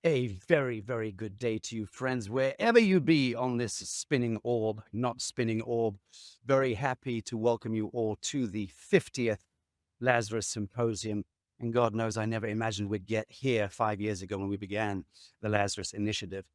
A very, very good day to you, friends, wherever you be on this spinning orb, not spinning orb. Very happy to welcome you all to the 50th Lazarus Symposium. And God knows I never imagined we'd get here 5 years ago when we began the Lazarus Initiative.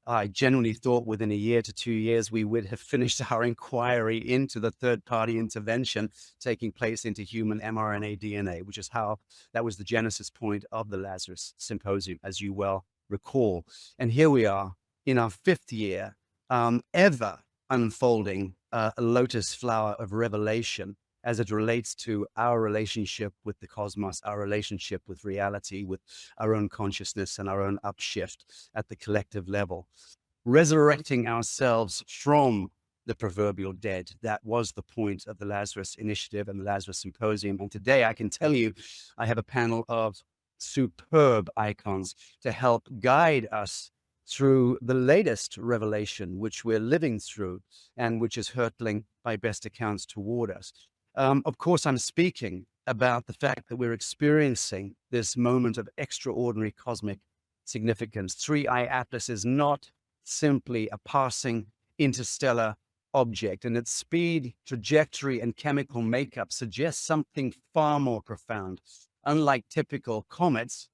I genuinely thought within a year to 2 years, we would have finished our inquiry into the third-party intervention taking place into human mRNA DNA, which is how that was the genesis point of the Lazarus Symposium, as you well recall. And here we are in our fifth year, ever unfolding a lotus flower of revelation as it relates to our relationship with the cosmos, our relationship with reality, with our own consciousness and our own upshift at the collective level. Resurrecting ourselves from the proverbial dead. That was the point of the Lazarus Initiative and the Lazarus Symposium. And today I can tell you, I have a panel of superb icons to help guide us through the latest revelation, which we're living through and which is hurtling by best accounts toward us. Of course, I'm speaking about the fact that we're experiencing this moment of extraordinary cosmic significance. 3I Atlas is not simply a passing interstellar object, and its speed, trajectory, and chemical makeup suggests something far more profound. Unlike typical comets,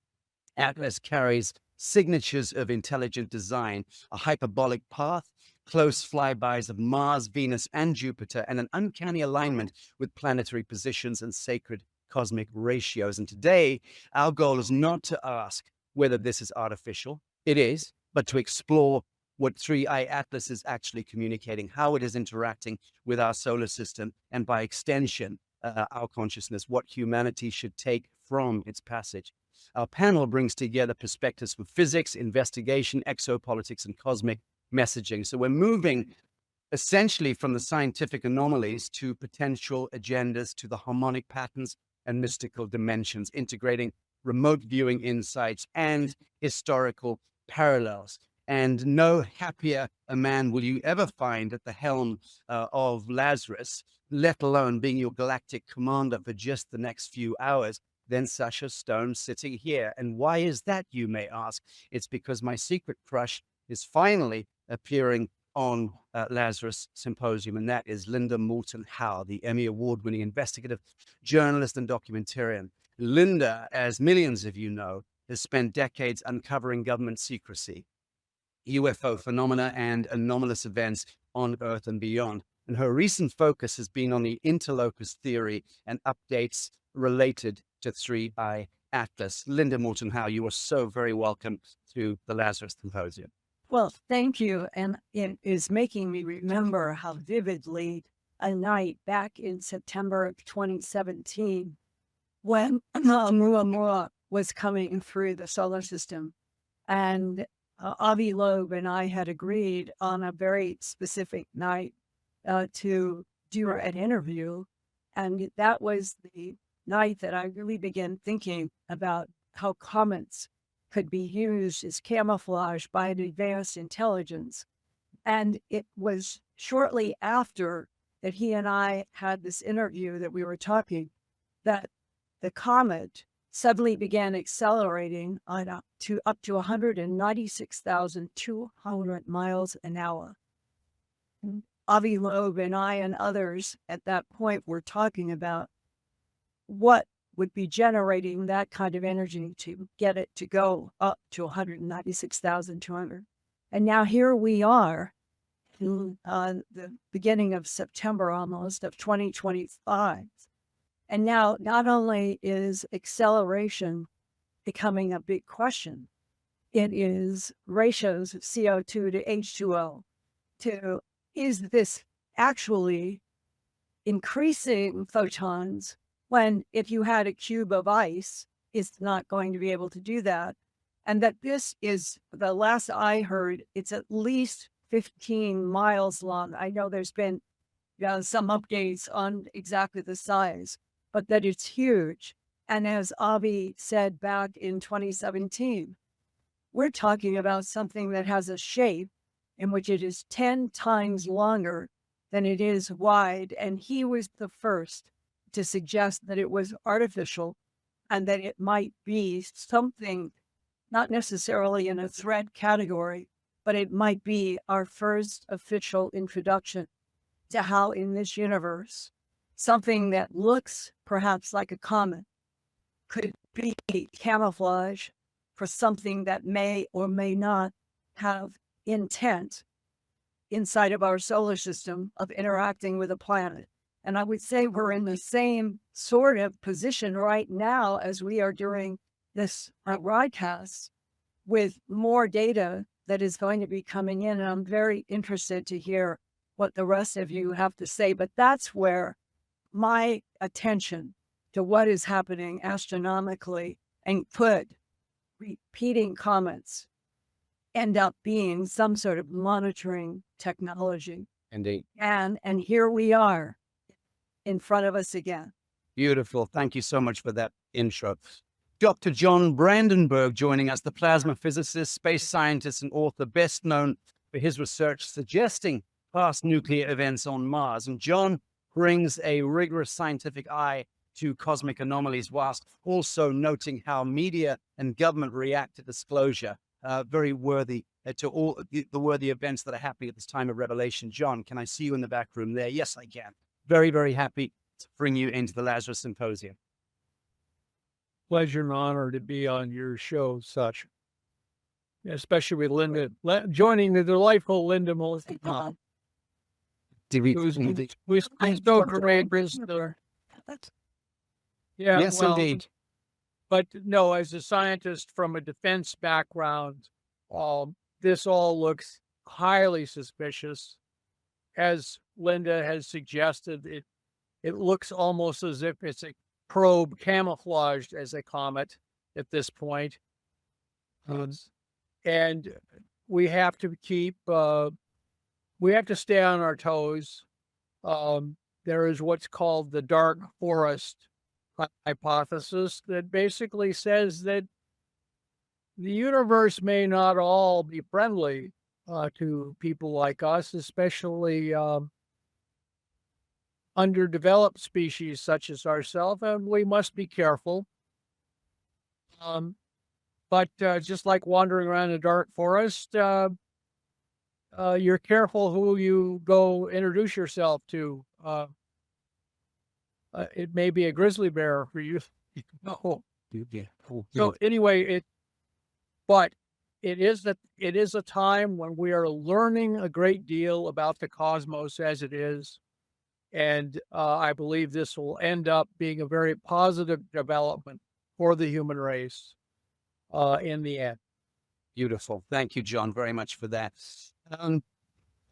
Atlas carries signatures of intelligent design, a hyperbolic path, close flybys of Mars, Venus, and Jupiter, and an uncanny alignment with planetary positions and sacred cosmic ratios. And today, our goal is not to ask whether this is artificial. It is, but to explore what 3I Atlas is actually communicating, how it is interacting with our solar system, and by extension, our consciousness, what humanity should take from its passage. Our panel brings together perspectives from physics, investigation, exopolitics, and cosmic messaging. So we're moving essentially from the scientific anomalies to potential agendas, to the harmonic patterns and mystical dimensions, integrating remote viewing insights and historical parallels. And no happier a man will you ever find at the helm of Lazarus, let alone being your galactic commander for just the next few hours, than Sacha Stone sitting here. And why is that, you may ask? It's because my secret crush is finally appearing on Lazarus Symposium, and that is Linda Moulton Howe, the Emmy Award-winning investigative journalist and documentarian. Linda, as millions of you know, has spent decades uncovering government secrecy, UFO phenomena, and anomalous events on Earth and beyond. And her recent focus has been on the interlocus theory and updates related to 3I Atlas. Linda Moulton Howe, you are so very welcome to the Lazarus Symposium. Well, thank you. And it is making me remember how vividly a night back in September of 2017, when Oumuamua was coming through the solar system. And Avi Loeb and I had agreed on a very specific night to do an interview. And that was the night that I really began thinking about how comets could be used as camouflage by an advanced intelligence. And it was shortly after that he and I had this interview that we were talking, that the comet suddenly began accelerating on up to 196,200 miles an hour. Avi Loeb and I and others at that point were talking about what would be generating that kind of energy to get it to go up to 196,200. And now here we are in the beginning of September almost of 2025. And now not only is acceleration becoming a big question, it is ratios of CO2 to H2O. Is this actually increasing photons when, if you had a cube of ice, it's not going to be able to do that? And that this is, the last I heard, it's at least 15 miles long. I know there's been some updates on exactly the size, but that it's huge. And as Avi said back in 2017, we're talking about something that has a shape in which it is 10 times longer than it is wide. And he was the first to suggest that it was artificial and that it might be something not necessarily in a threat category, but it might be our first official introduction to how in this universe, something that looks perhaps like a comet could be camouflage for something that may or may not have intent inside of our solar system of interacting with a planet. And I would say we're in the same sort of position right now as we are during this broadcast, with more data that is going to be coming in. And I'm very interested to hear what the rest of you have to say. But that's where my attention to what is happening astronomically and could repeating comets end up being some sort of monitoring technology. Indeed. And here we are in front of us again. Beautiful. Thank you so much for that intro. Dr. John Brandenburg joining us, the plasma physicist, space scientist, and author, best known for his research suggesting past nuclear events on Mars. And John brings a rigorous scientific eye to cosmic anomalies, whilst also noting how media and government react to disclosure. Very worthy to all the worthy events that are happening at this time of revelation. John, can I see you in the back room there? Yes, I can. Very, very happy to bring you into the Lazarus Symposium. Pleasure and honor to be on your show, Sacha. Especially with Linda, joining the delightful Linda Molson. We so great. Yeah, yes, well, indeed. But no, as a scientist from a defense background, this all looks highly suspicious. As Linda has suggested, it looks almost as if it's a probe camouflaged as a comet at this point. And we have to stay on our toes. There is what's called the dark forest hypothesis that basically says that the universe may not all be friendly to people like us, especially underdeveloped species such as ourselves, and we must be careful. But just like wandering around a dark forest, you're careful who you go introduce yourself to. It may be a grizzly bear for you. So anyway, but it is a time when we are learning a great deal about the cosmos as it is. And I believe this will end up being a very positive development for the human race in the end. Beautiful. Thank you, John, very much for that.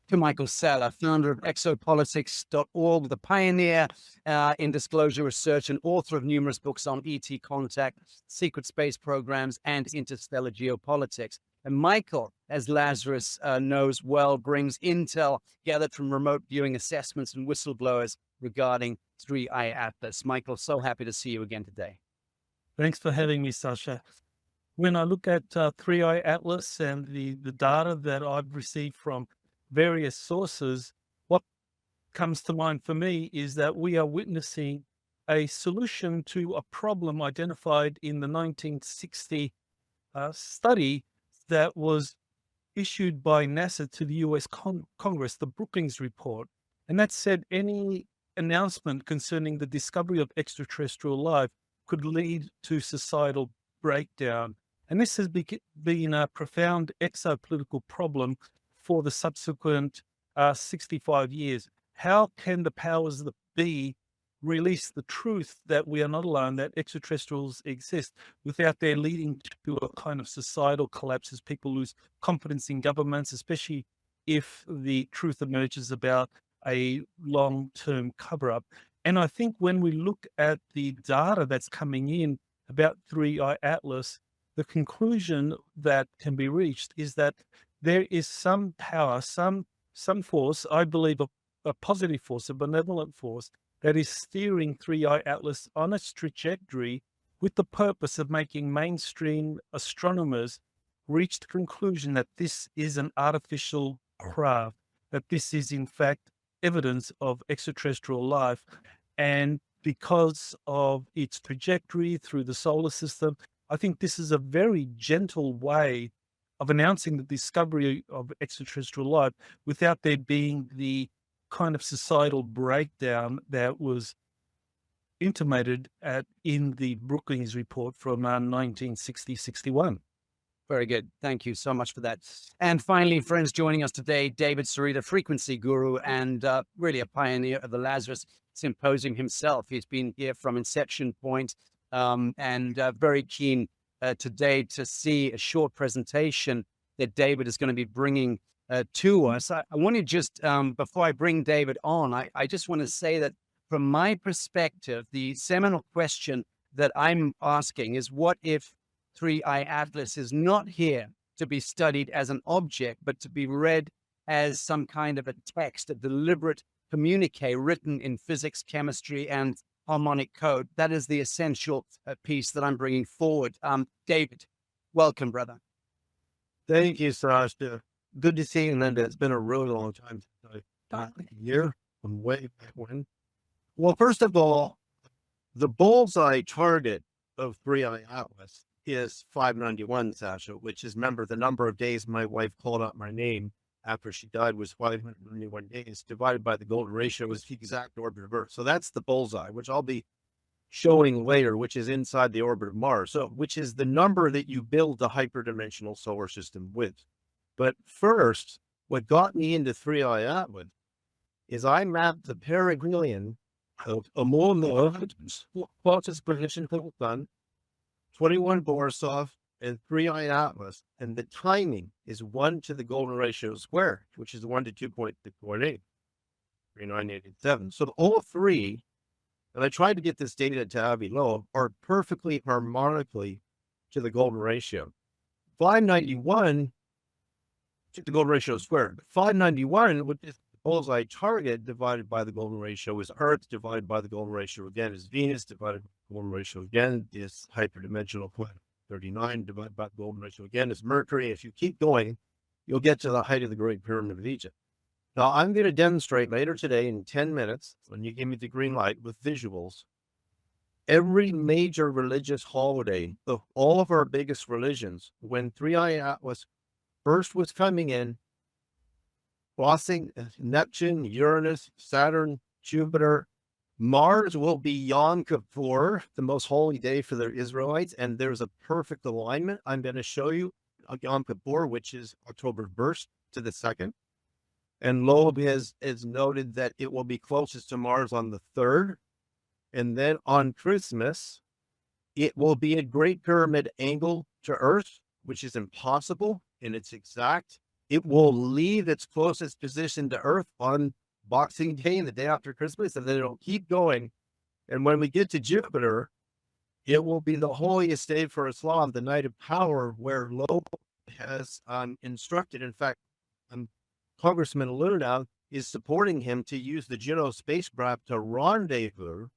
To Michael Salla, founder of Exopolitics.org, the pioneer in disclosure research and author of numerous books on ET contact, secret space programs, and interstellar geopolitics. And Michael, as Lazarus knows well, brings intel gathered from remote viewing assessments and whistleblowers regarding 3I Atlas. Michael, so happy to see you again today. Thanks for having me, Sacha. When I look at 3I Atlas and the data that I've received from various sources, what comes to mind for me is that we are witnessing a solution to a problem identified in the 1960 study that was issued by NASA to the US Congress, the Brookings Report. And that said any announcement concerning the discovery of extraterrestrial life could lead to societal breakdown. And this has been a profound exopolitical problem for the subsequent 65 years. How can the powers that be release the truth that we are not alone, that extraterrestrials exist, without their leading to a kind of societal collapse as people lose confidence in governments, especially if the truth emerges about a long-term cover-up? And I think when we look at the data that's coming in about 3I Atlas, the conclusion that can be reached is that there is some power, some force, I believe a positive force, a benevolent force, that is steering 3I Atlas on its trajectory with the purpose of making mainstream astronomers reach the conclusion that this is an artificial craft, that this is in fact evidence of extraterrestrial life. And because of its trajectory through the solar system, I think this is a very gentle way of announcing the discovery of extraterrestrial life without there being the kind of societal breakdown that was intimated in the Brookings report from 1960-61. Very good. Thank you so much for that. And finally, friends, joining us today, David Sereda, frequency guru and really a pioneer of the Lazarus Symposium himself. He's been here from inception point and very keen today to see a short presentation that David is going to be bringing to us. I want to just, before I bring David on, I just want to say that from my perspective, the seminal question that I'm asking is, what if 3I Atlas is not here to be studied as an object, but to be read as some kind of a text, a deliberate communique written in physics, chemistry, and harmonic code? That is the essential piece that I'm bringing forward. David, welcome, brother. Thank you, Sacha. Good to see you, Linda. It's been a really long time since I talked to you from way back when. Well, first of all, the bullseye target of 3I Atlas is 591, Sacha, which is, remember, the number of days my wife called out my name after she died was 591 days, divided by the golden ratio was the exact orbit of Earth. So that's the bullseye, which I'll be showing later, which is inside the orbit of Mars. So, which is the number that you build the hyperdimensional solar system with. But first, what got me into 3I Atlas is I mapped the perihelion of Amon, closest position to the sun, 21 Borisov, and 3I Atlas, and the timing is 1 to the golden ratio squared, which is 1 to 2.648, 39887. So all three, and I tried to get this data to Avi Loeb, are perfectly harmonically to the golden ratio. 591 to the golden ratio squared. 591, which is the bullseye target divided by the golden ratio, is Earth, divided by the golden ratio again is Venus, divided by the golden ratio again is hyperdimensional planet 39, divided by the golden ratio again is Mercury. If you keep going, you'll get to the height of the Great Pyramid of Egypt. Now, I'm going to demonstrate later today in 10 minutes, when you give me the green light with visuals, every major religious holiday of all of our biggest religions, when 3I Atlas first was coming in, crossing Neptune, Uranus, Saturn, Jupiter, Mars will be Yom Kippur, the most holy day for the Israelites, and there's a perfect alignment. I'm going to show you Yom Kippur, which is October 1st to the 2nd. And Loeb has noted that it will be closest to Mars on the 3rd. And then on Christmas, it will be a Great Pyramid angle to Earth, which is impossible in its exact. It will leave its closest position to Earth on Boxing Day and the day after Christmas, and then it'll keep going. And when we get to Jupiter, it will be the holiest day for Islam, the night of power, where Loeb has instructed. In fact, Congressman Luna is supporting him to use the Juno spacecraft to rendezvous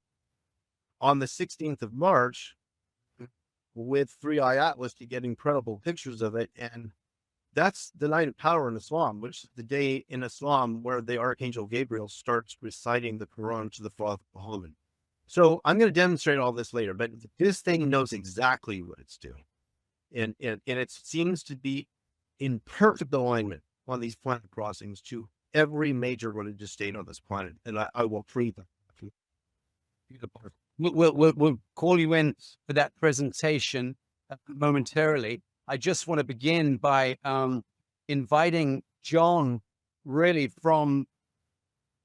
on the 16th of March with 3I Atlas to get incredible pictures of it. And that's the night of power in Islam, which is the day in Islam where the Archangel Gabriel starts reciting the Quran to the Prophet Muhammad. So I'm going to demonstrate all this later, but this thing knows exactly what it's doing. And it seems to be in perfect alignment on these planet crossings to every major religious state on this planet. And I will prove that. We'll call you in for that presentation momentarily. I just want to begin by inviting John, really from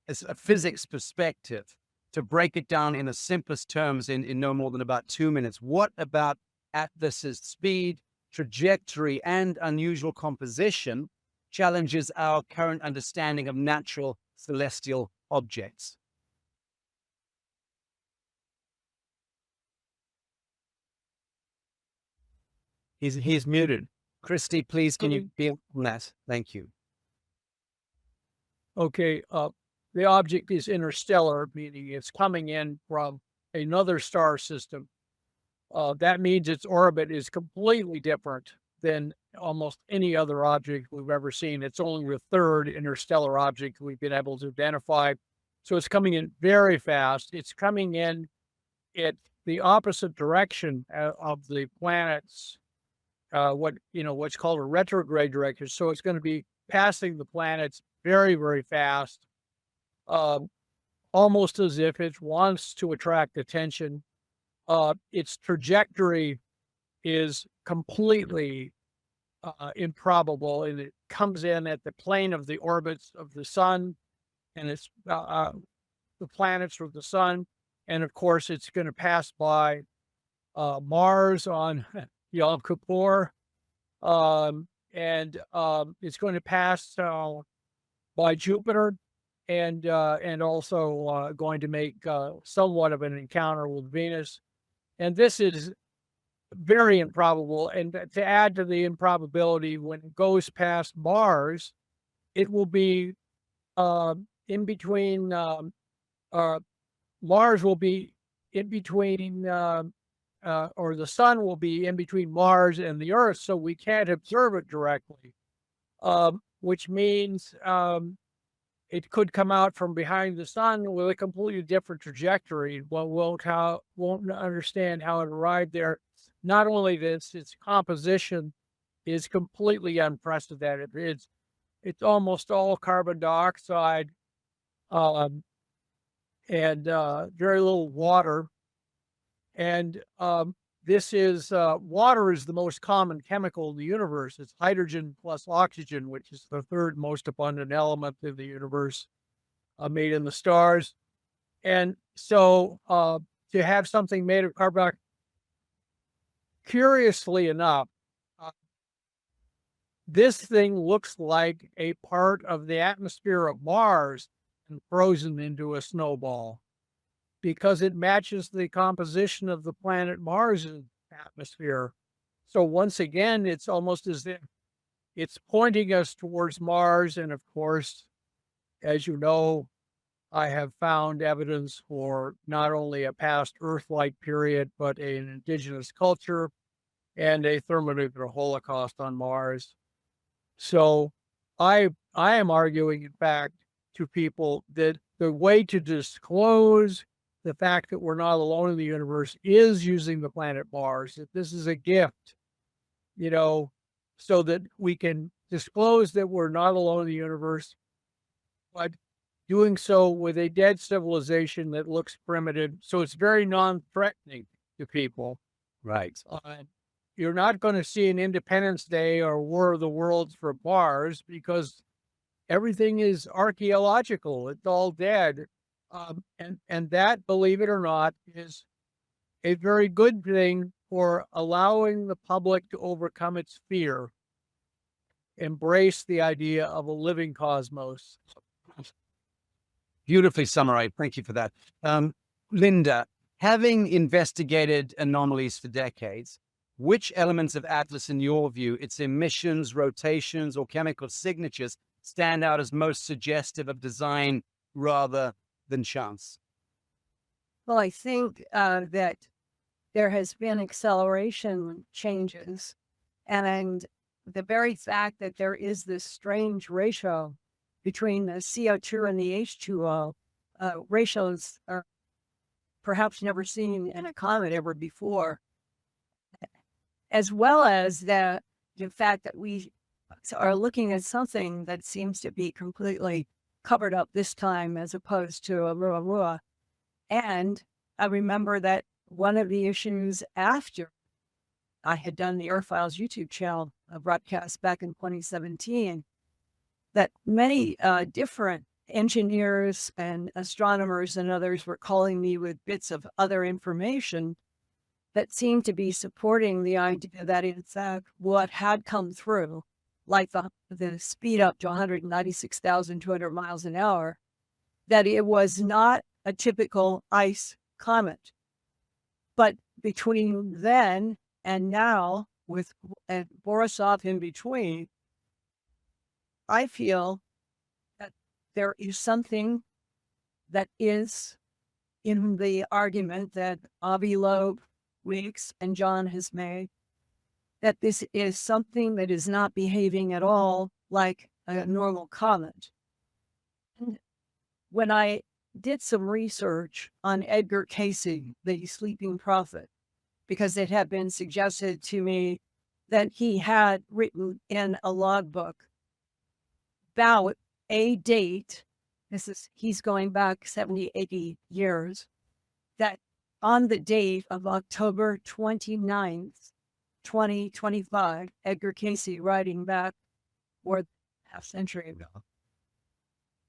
a physics perspective, to break it down in the simplest terms in no more than about 2 minutes. What about Atlas's speed, trajectory, and unusual composition challenges our current understanding of natural celestial objects? He's muted. Christy, please, can you be on that? Thank you. Okay, the object is interstellar, meaning it's coming in from another star system. That means its orbit is completely different than almost any other object we've ever seen. It's only the third interstellar object we've been able to identify. So it's coming in very fast. It's coming in the opposite direction of the planets, what's called a retrograde direction. So it's going to be passing the planets very, very fast, almost as if it wants to attract attention. Its trajectory is completely improbable, and it comes in at the plane of the orbits of the sun, and it's the planets of the sun, and of course it's going to pass by Mars on Yom Kippur, and it's going to pass by Jupiter, and also going to make somewhat of an encounter with Venus, and this is very improbable. And to add to the improbability, when it goes past Mars, it will be in between. Mars will be in between, or the sun will be in between Mars and the Earth, so we can't observe it directly. Which means it could come out from behind the sun with a completely different trajectory. Well, won't understand how it arrived there. Not only this, its composition is completely unprecedented. It's almost all carbon dioxide, and very little water. And this is water is the most common chemical in the universe. It's hydrogen plus oxygen, which is the third most abundant element in the universe, made in the stars. And so to have something made of carbon dioxide, curiously enough, this thing looks like a part of the atmosphere of Mars and frozen into a snowball, because it matches the composition of the planet Mars's atmosphere. So once again, it's almost as if it's pointing us towards Mars. And of course, as you know, I have found evidence for not only a past Earth-like period, but an indigenous culture and a thermonuclear holocaust on Mars. So I am arguing, in fact, to people that the way to disclose the fact that we're not alone in the universe is using the planet Mars, that this is a gift, so that we can disclose that we're not alone in the universe, but doing so with a dead civilization that looks primitive. So it's very non-threatening to people. Right. You're not going to see an Independence Day or War of the Worlds for Mars, because everything is archaeological. It's all dead. And that, believe it or not, is a very good thing for allowing the public to overcome its fear. Embrace the idea of a living cosmos. Beautifully summarized. Thank you for that. Linda, having investigated anomalies for decades, which elements of Atlas, in your view, its emissions, rotations, or chemical signatures, stand out as most suggestive of design rather than chance? Well, I think that there has been acceleration changes, and the very fact that there is this strange ratio between the CO2 and the H2O, ratios are perhaps never seen in a comet ever before, as well as the fact that we are looking at something that seems to be completely covered up this time as opposed to a Muamua. And I remember that one of the issues after I had done the Earthfiles YouTube channel broadcast back in 2017, that many different engineers and astronomers and others were calling me with bits of other information that seemed to be supporting the idea that, in fact, what had come through, like the speed up to 196,200 miles an hour, that it was not a typical ice comet. But between then and now, with Borisov in between, I feel that there is something that is in the argument that Avi Loeb, Weeks, and John has made, that this is something that is not behaving at all like a normal comet. And when I did some research on Edgar Casey, the sleeping prophet, because it had been suggested to me that he had written in a logbook about a date. He's going back 70, 80 years, that on the date of October 29th, 2025, Edgar Casey, writing back more than half century ago,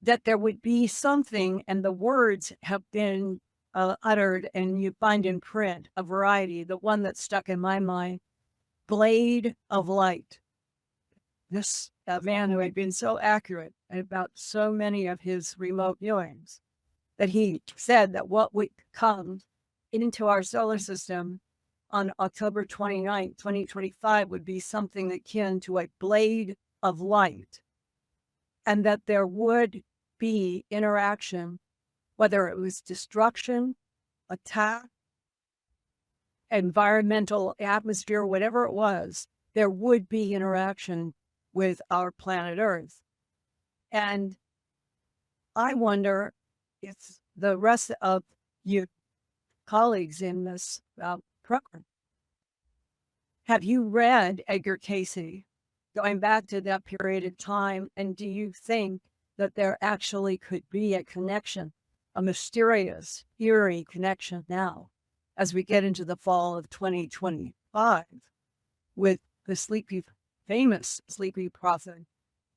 that there would be something, and the words have been uttered, and you find in print a variety. The one that stuck in my mind, blade of light. This man who had been so accurate about so many of his remote viewings, that he said that what would come into our solar system on October 29th, 2025 would be something akin to a blade of light, and that there would be interaction, whether it was destruction, attack, environmental atmosphere, whatever it was, there would be interaction with our planet Earth. And I wonder if the rest of you colleagues in this program, have you read Edgar Casey going back to that period of time? And do you think that there actually could be a connection, a mysterious, eerie connection now, as we get into the fall of 2025, with the famous sleepy prophet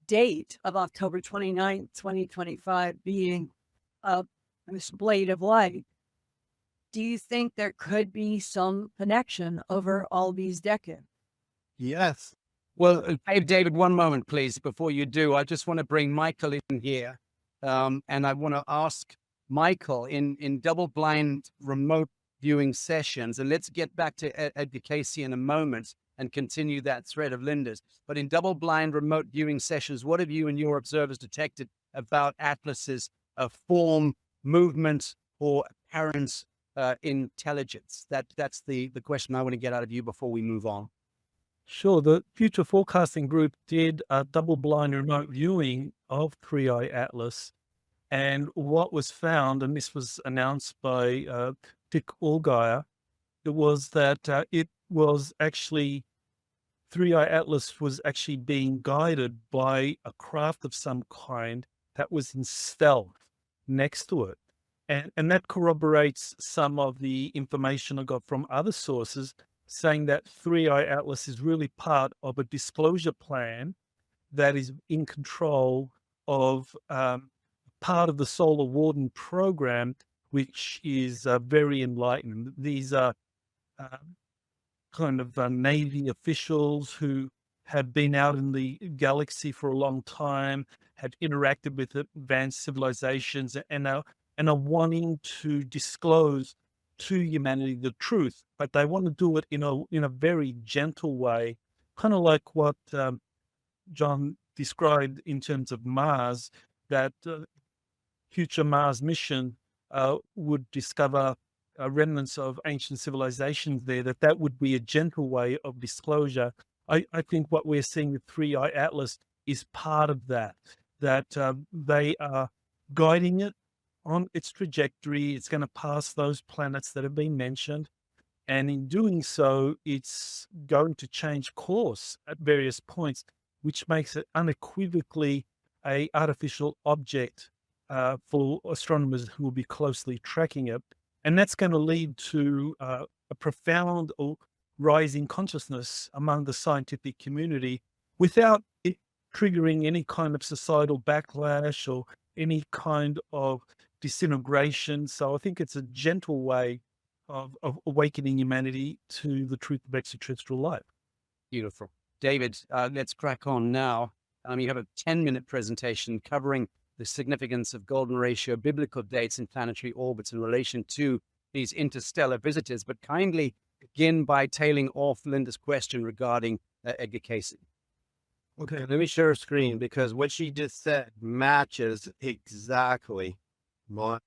date of October 29th, 2025 being this blade of light? Do you think there could be some connection over all these decades? Yes. Well, hey, David, one moment, please. Before you do, I just want to bring Michael in here. And I want to ask Michael in double-blind remote viewing sessions, and let's get back to Edgar Casey in a moment and continue that thread of Linda's. But in double-blind remote viewing sessions, what have you and your observers detected about atlases of form, movement, or apparent intelligence? That's the question I want to get out of you before we move on. Sure. The Future Forecasting Group did a double-blind remote viewing of 3i Atlas, and what was found, and this was announced by Dick Allgaier, it was that it was actually 3i Atlas was actually being guided by a craft of some kind that was in stealth next to it. And that corroborates some of the information I got from other sources, saying that 3i Atlas is really part of a disclosure plan that is in control of part of the Solar Warden program, which is very enlightened. These are kind of Navy officials who have been out in the galaxy for a long time, have interacted with advanced civilizations, and are wanting to disclose to humanity the truth, but they want to do it in a very gentle way, kind of like what John described in terms of Mars, that future Mars mission would discover remnants of ancient civilizations there, that would be a gentle way of disclosure. I think what we're seeing with 3i Atlas is part of that they are guiding it on its trajectory. It's going to pass those planets that have been mentioned. And in doing so, it's going to change course at various points, which makes it unequivocally an artificial object for astronomers who will be closely tracking it. And that's going to lead to a profound rise in consciousness among the scientific community without it triggering any kind of societal backlash or any kind of disintegration. So I think it's a gentle way of awakening humanity to the truth of extraterrestrial life. Beautiful. David, let's crack on now. You have a 10-minute presentation covering the significance of golden ratio biblical dates in planetary orbits in relation to these interstellar visitors, but kindly begin by tailing off Linda's question regarding Edgar Casey. Okay, let me share a screen, because what she just said matches exactly my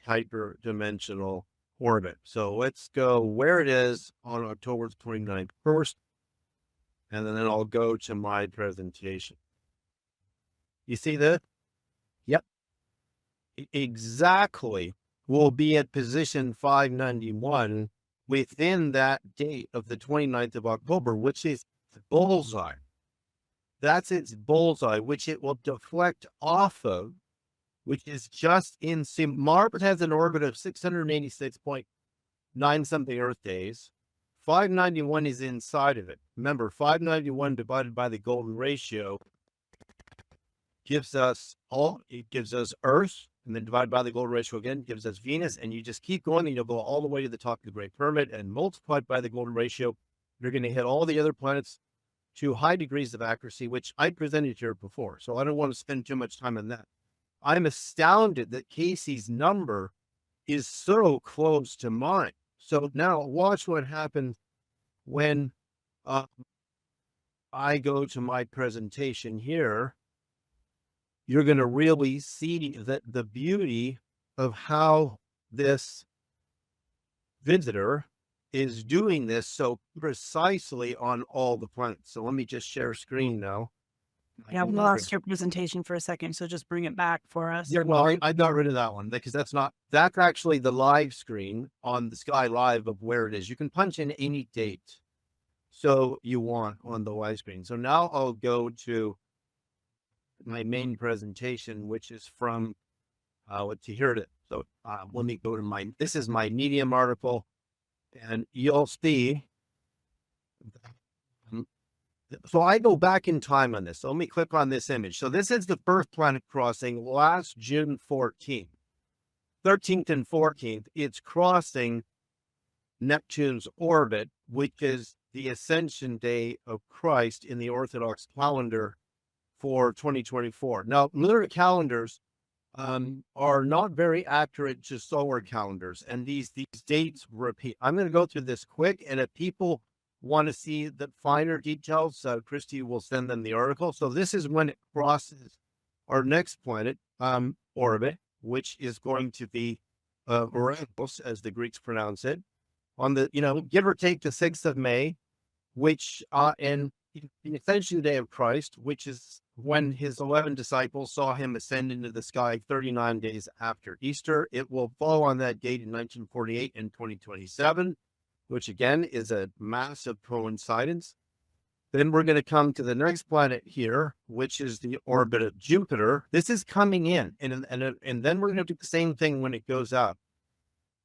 hyperdimensional orbit. So let's go where it is on October 29th first, and then I'll go to my presentation. You see that? Yep. exactly will be at position 591 within that date of the 29th of October, which is the bullseye. That's its bullseye, which it will deflect off of, which is just in Mars has an orbit of 686.9 something Earth days. 591 is inside of it. Remember, 591 divided by the golden ratio gives us Earth, and then divided by the golden ratio again gives us Venus, and you just keep going, and you'll go all the way to the top of the Great Pyramid, and multiplied by the golden ratio, you're going to hit all the other planets to high degrees of accuracy, which I presented here before. So I don't want to spend too much time on that. I'm astounded that Casey's number is so close to mine. So now watch what happens when I go to my presentation here. You're going to really see that the beauty of how this visitor is doing this so precisely on all the planets. So let me just share screen now. Yeah, we lost your presentation for a second, so just bring it back for us. Yeah, well, I got rid of that one because that's actually the live screen on the Sky Live of where it is. You can punch in any date so you want on the live screen. So now I'll go to my main presentation, which is from here it is. So let me go to this is my Medium article, and you'll see. So I go back in time on this. So let me click on this image. So this is the first planet crossing last June 14th. 13th and 14th, it's crossing Neptune's orbit, which is the Ascension Day of Christ in the Orthodox calendar for 2024. Now, lunar calendars are not very accurate to solar calendars, and these dates repeat. I'm going to go through this quick, and if people want to see the finer details, Christy will send them the article. So this is when it crosses our next planet orbit, which is going to be Uranus, as the Greeks pronounce it, on the, give or take the 6th of May, which in the Ascension Day of Christ, which is when his 11 disciples saw him ascend into the sky 39 days after Easter. It will fall on that date in 1948 and 2027, which again is a massive coincidence. Then we're going to come to the next planet here, which is the orbit of Jupiter. This is coming in, and then we're going to do the same thing when it goes out.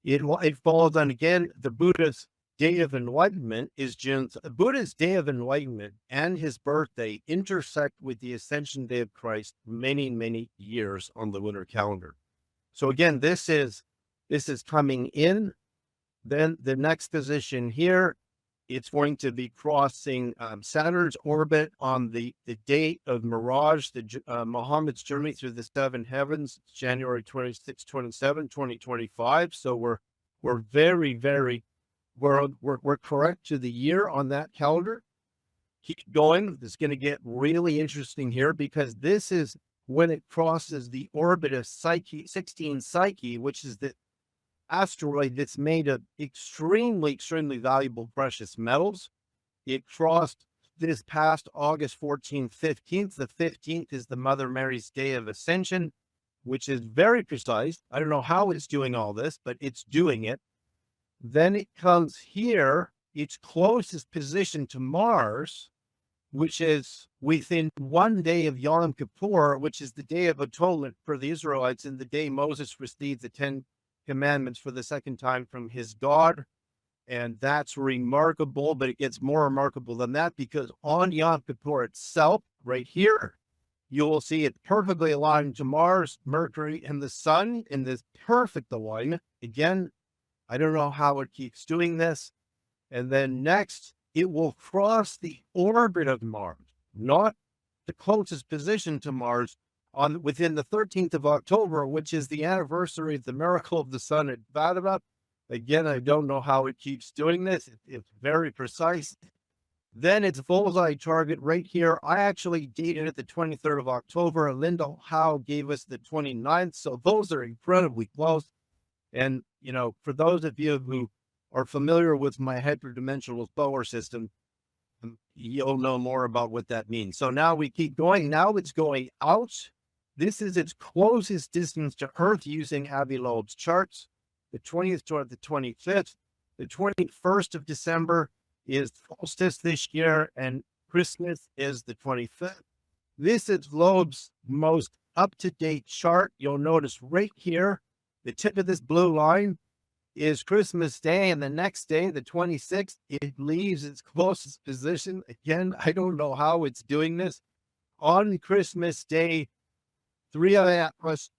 It falls on, again, the Buddha's Day of Enlightenment is June. Buddha's Day of Enlightenment and his birthday intersect with the Ascension Day of Christ many, many years on the lunar calendar. So again, this is coming in. Then the next position here, it's going to be crossing Saturn's orbit on the date of Mirage, Muhammad's journey through the seven heavens, January 26, 27, 2025. So we're very, very, we're correct to the year on that calendar. Keep going. It's going to get really interesting here because this is when it crosses the orbit of 16 Psyche, which is the asteroid that's made of extremely, extremely valuable precious metals. It crossed this past August 14th, 15th. The 15th is the Mother Mary's Day of Ascension, which is very precise. I don't know how it's doing all this, but it's doing it. Then it comes here, its closest position to Mars, which is within 1 day of Yom Kippur, which is the Day of Atonement for the Israelites, and the day Moses received the 10 Commandments for the second time from his God. And that's remarkable, but it gets more remarkable than that because on Yom Kippur itself, right here, you will see it perfectly aligned to Mars, Mercury, and the Sun in this perfect alignment. Again, I don't know how it keeps doing this. And then next, it will cross the orbit of Mars, not the closest position to Mars, within the 13th of October, which is the anniversary of the miracle of the sun at Fatima. Again, I don't know how it keeps doing this. It's very precise. Then its bullseye target right here. I actually dated it the 23rd of October. Linda Howe gave us the 29th. So those are incredibly close. And, for those of you who are familiar with my hyperdimensional solar system, you'll know more about what that means. So now we keep going. Now it's going out. This is its closest distance to Earth using Avi Loeb's charts. The 20th toward the 25th. The 21st of December is solstice this year, and Christmas is the 25th. This is Loeb's most up-to-date chart. You'll notice right here, the tip of this blue line is Christmas Day, and the next day, the 26th, it leaves its closest position. Again, I don't know how it's doing this. On Christmas Day, 3i Atlas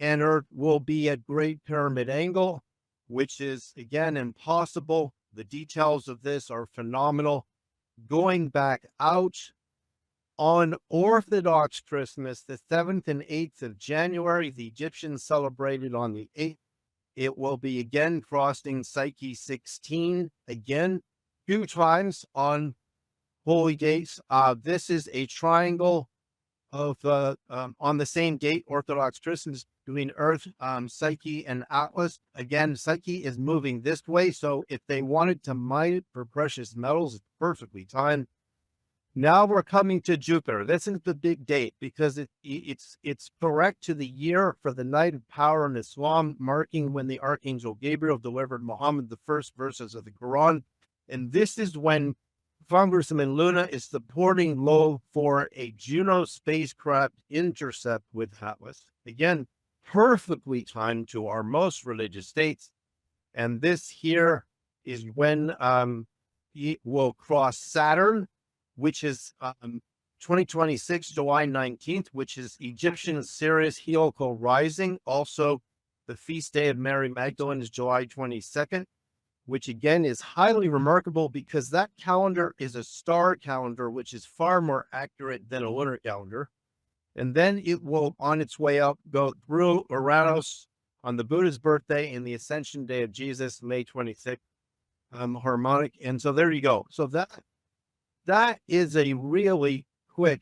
and Earth will be at Great Pyramid angle, which is, again, impossible. The details of this are phenomenal. Going back out on Orthodox Christmas, the 7th and 8th of January, the Egyptians celebrated on the 8th. It will be again crossing Psyche 16, again, 2 times on holy days. This is a triangle of on the same date, Orthodox Christmas, between Earth, Psyche, and Atlas. Again, Psyche is moving this way, so if they wanted to mine it for precious metals, it's perfectly timed. Now we're coming to Jupiter. This is the big date because it's correct to the year for the Night of Power in Islam, marking when the Archangel Gabriel delivered Muhammad the first verses of the Quran. And this is when Congressman Luna is supporting Loeb for a Juno spacecraft intercept with Atlas. Again, perfectly timed to our most religious states. And this here is when he will cross Saturn, which is 2026, July 19th, which is Egyptian Sirius heliacal rising. Also, the feast day of Mary Magdalene is July 22nd, which again is highly remarkable because that calendar is a star calendar, which is far more accurate than a lunar calendar. And then it will, on its way up, go through Uranus on the Buddha's birthday and the Ascension Day of Jesus, May 26th, Harmonic. And so there you go. So that is a really quick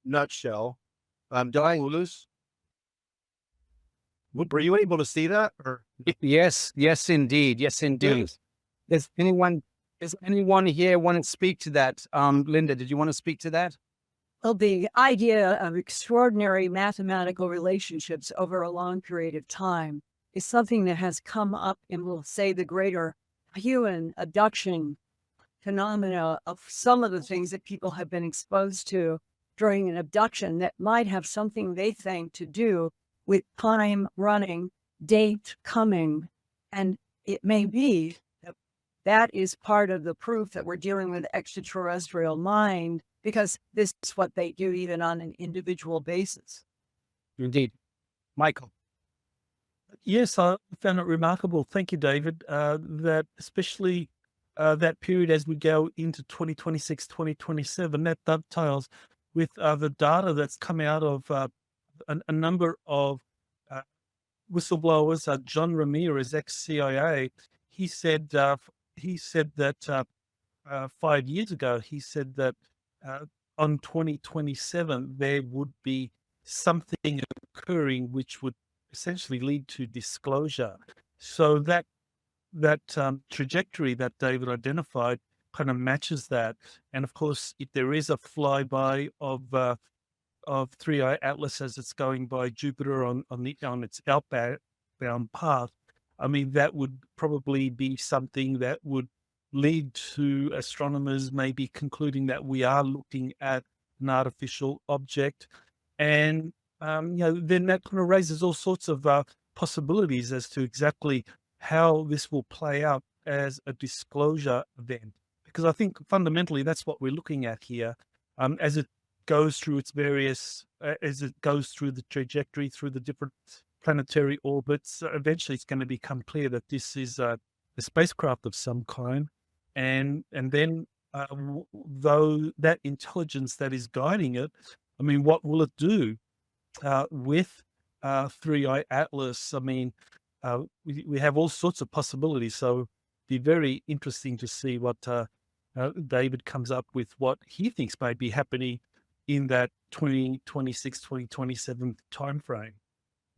nutshell. Did I lose? Were you able to see that? Or Yes, indeed. Yes, indeed. Does anyone here want to speak to that? Linda, did you want to speak to that? Well, the idea of extraordinary mathematical relationships over a long period of time is something that has come up in, we'll say, the greater human abduction phenomena of some of the things that people have been exposed to during an abduction that might have something they think to do with time running, date coming. And it may be that that is part of the proof that we're dealing with extraterrestrial mind, because this is what they do even on an individual basis. Indeed. Michael. Yes, I found it remarkable. Thank you, David. That especially that period as we go into 2026, 2027, that dovetails with the data that's come out of a number of whistleblowers. John Ramirez, ex-CIA, he said that 5 years ago, he said that on 2027, there would be something occurring which would essentially lead to disclosure. So that trajectory that David identified kind of matches that. And of course, if there is a flyby of 3i Atlas as it's going by Jupiter on its outbound path, I mean, that would probably be something that would lead to astronomers maybe concluding that we are looking at an artificial object. And, then that kind of raises all sorts of possibilities as to exactly how this will play out as a disclosure event. Because I think fundamentally that's what we're looking at here. As it goes through its various, as it goes through the trajectory, through the different planetary orbits, eventually it's going to become clear that this is a spacecraft of some kind. And then though that intelligence that is guiding it, I mean, what will it do with 3i Atlas? I mean, we have all sorts of possibilities. So it'd be very interesting to see what David comes up with, what he thinks may be happening in that 2026, 2027 timeframe.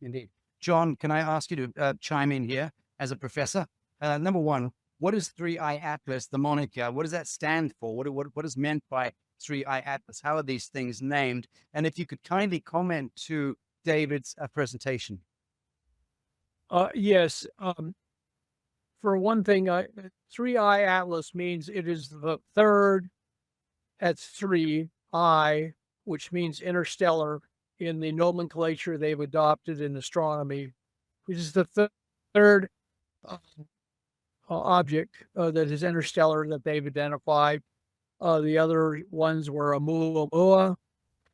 Indeed. John, can I ask you to chime in here as a professor? Number one, what is 3i Atlas, the moniker? What does that stand for? What is meant by 3i Atlas? How are these things named? And if you could kindly comment to David's presentation? Yes. For one thing, 3I Atlas means it is the third. That's 3I, which means interstellar in the nomenclature they've adopted in astronomy, which is the third object that is interstellar that they've identified. The other ones were Oumuamua,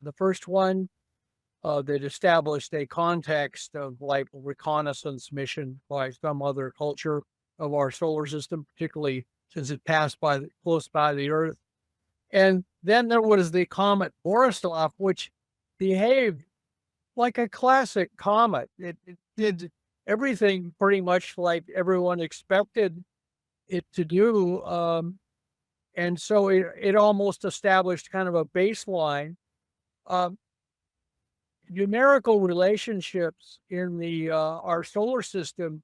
the first one that established a context of like reconnaissance mission by some other culture of our solar system, particularly since it passed close by the Earth. And then there was the comet Borisov, which behaved like a classic comet. It did everything pretty much like everyone expected it to do. And so it almost established kind of a baseline. Numerical relationships in our solar system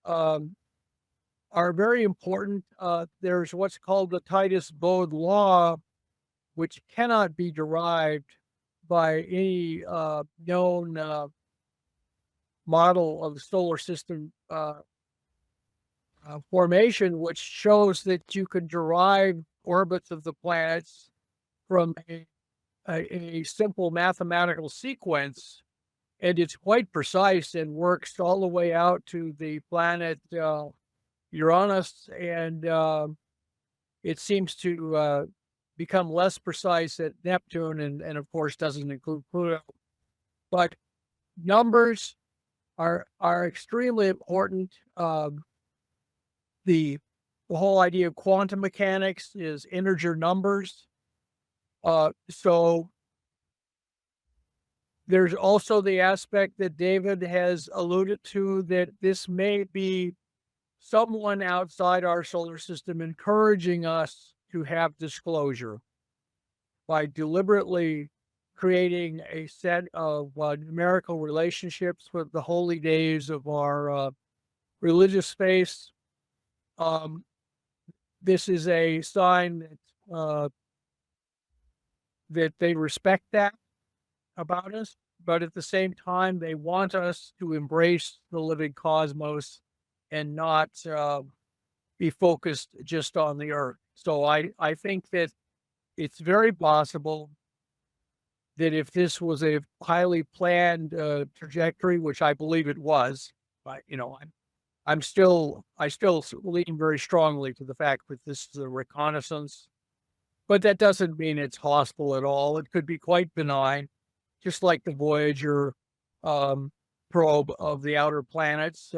are very important. There's what's called the Titus-Bode law, which cannot be derived by any known model of the solar system formation, which shows that you can derive orbits of the planets from a simple mathematical sequence, and it's quite precise and works all the way out to the planet Uranus, and it seems to become less precise at Neptune, and of course doesn't include Pluto. But numbers are extremely important. The whole idea of quantum mechanics is integer numbers. So there's also the aspect that David has alluded to, that this may be someone outside our solar system encouraging us to have disclosure by deliberately creating a set of numerical relationships with the holy days of our religious space. This is a sign that they respect that about us, but at the same time, they want us to embrace the living cosmos and not be focused just on the Earth. So I think that it's very possible that if this was a highly planned trajectory, which I believe it was, but I still lean very strongly to the fact that this is a reconnaissance, but that doesn't mean it's hostile at all. It could be quite benign, just like the Voyager probe of the outer planets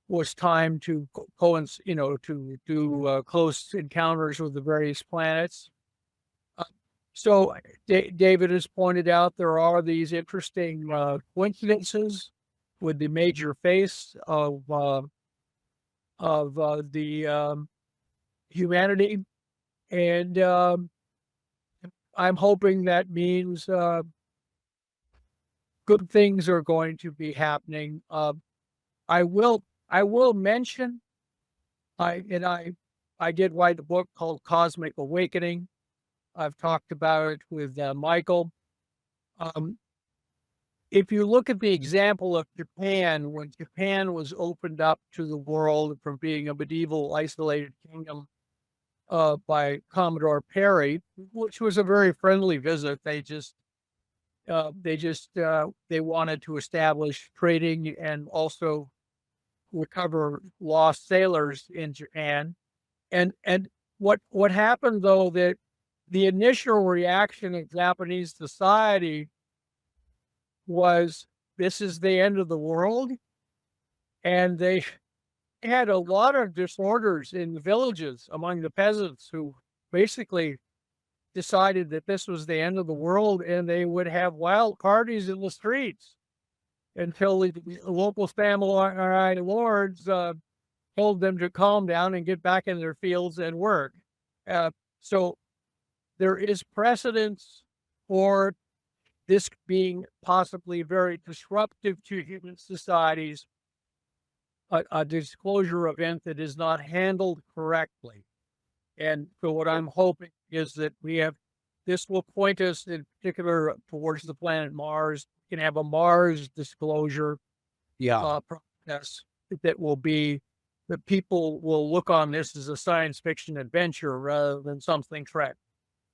was timed to to do close encounters with the various planets. So David has pointed out there are these interesting coincidences with the major face of the humanity, and I'm hoping that means good things are going to be happening. I will mention, I did write a book called Cosmic Awakening. I've talked about it with Michael. If you look at the example of Japan, when Japan was opened up to the world from being a medieval isolated kingdom by Commodore Perry, which was a very friendly visit. They wanted to establish trading and also recover lost sailors in Japan. And what happened though, that the initial reaction of Japanese society was, this is the end of the world. And they had a lot of disorders in the villages among the peasants who basically decided that this was the end of the world, and they would have wild parties in the streets until the local samurai lords told them to calm down and get back in their fields and work. So there is precedence for this being possibly very disruptive to human societies, a disclosure event that is not handled correctly. And so what I'm hoping is that this will point us in particular towards the planet Mars, can have a Mars disclosure Yeah. process that will be that people will look on this as a science fiction adventure rather than something threat.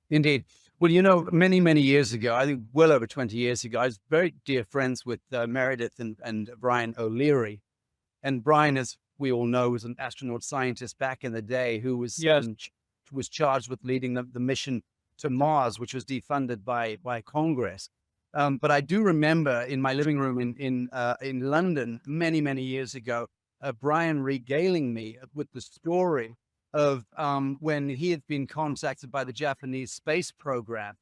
Indeed. Well, you know, many, many years ago, I think well over 20 years ago, I was very dear friends with Meredith and Brian O'Leary. And Brian, as we all know, was an astronaut scientist back in the day who was Yes. was charged with leading the mission to Mars, which was defunded by Congress. But I do remember in my living room in London many, many years ago, Brian regaling me with the story of when he had been contacted by the Japanese space program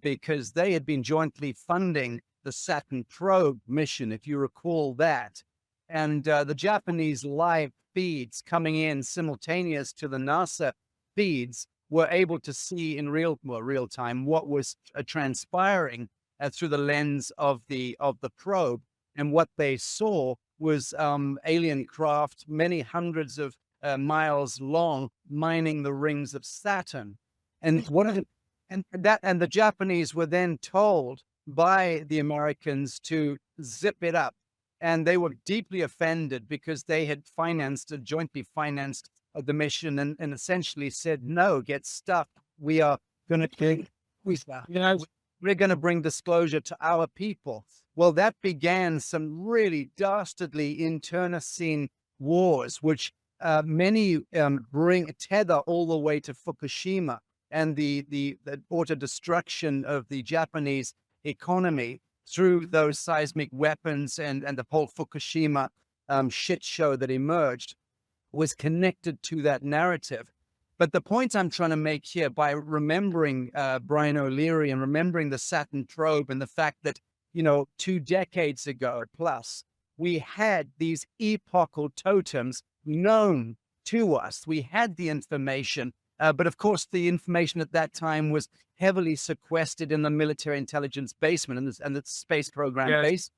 because they had been jointly funding the Saturn probe mission, if you recall that. And the Japanese live feeds coming in simultaneous to the NASA feeds were able to see in real time what was transpiring through the lens of the probe. And what they saw was alien craft, many hundreds of miles long, mining the rings of Saturn. And the Japanese were then told by the Americans to zip it up. And they were deeply offended because they had jointly financed the mission and essentially said, no, get stuffed. We are going to we're going to bring disclosure to our people. Well, that began some really dastardly internecine wars, which many tether all the way to Fukushima and the auto destruction of the Japanese economy through those seismic weapons and the whole Fukushima shit show that emerged was connected to that narrative. But the point I'm trying to make here by remembering Brian O'Leary and remembering the Saturn probe and the fact that, 2 decades ago plus, we had these epochal totems known to us. We had the information, but of course the information at that time was heavily sequestered in the military intelligence basement and the space program base.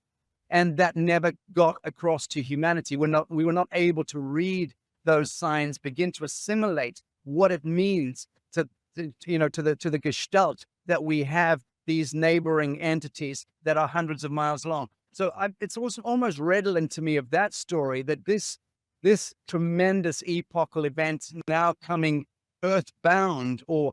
And that never got across to humanity. We were not able to read those signs, begin to assimilate what it means to the gestalt that we have these neighboring entities that are hundreds of miles long. So it's also almost redolent to me of that story that this tremendous epochal event now coming earthbound or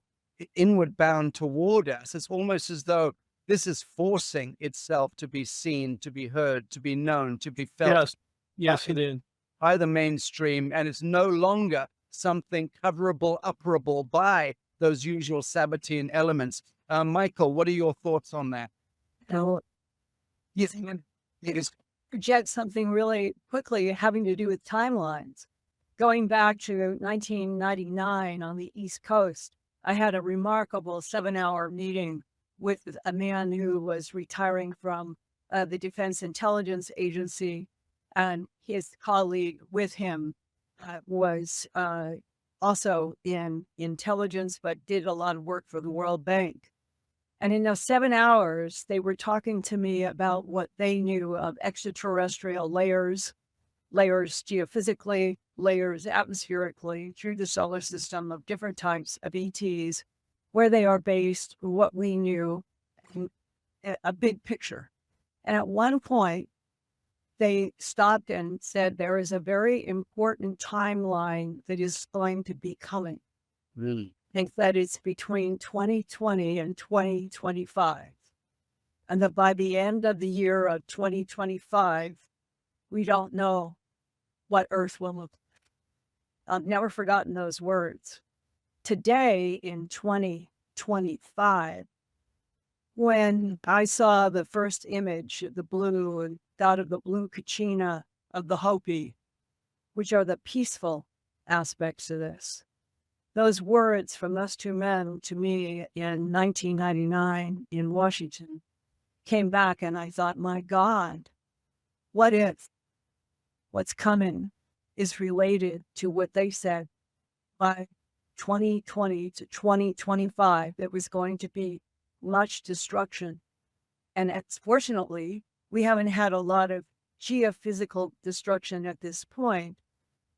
inward bound toward us. It's almost as though this is forcing itself to be seen, to be heard, to be known, to be felt. Yes, it is. By the mainstream, and it's no longer something coverable, upperable by those usual Sabbatean elements. Michael, what are your thoughts on that? So, Yes, it is. project something really quickly having to do with timelines. Going back to 1999 on the East Coast, I had a remarkable 7-hour meeting with a man who was retiring from the Defense Intelligence Agency, and his colleague with him was also in intelligence, but did a lot of work for the World Bank. And in those 7 hours, they were talking to me about what they knew of extraterrestrial layers geophysically, layers atmospherically through the solar system of different types of ETs, where they are based, what we knew, a big picture. And at one point, they stopped and said, there is a very important timeline that is going to be coming. Really? I think that it's between 2020 and 2025. And that by the end of the year of 2025, we don't know what Earth will look like. I've never forgotten those words. Today in 2025, when I saw the first image of the blue and out of the blue kachina of the Hopi, which are the peaceful aspects of this, those words from those two men to me in 1999 in Washington came back, and I thought, my God, what if what's coming is related to what they said by 2020 to 2025, there was going to be much destruction. And fortunately, we haven't had a lot of geophysical destruction at this point,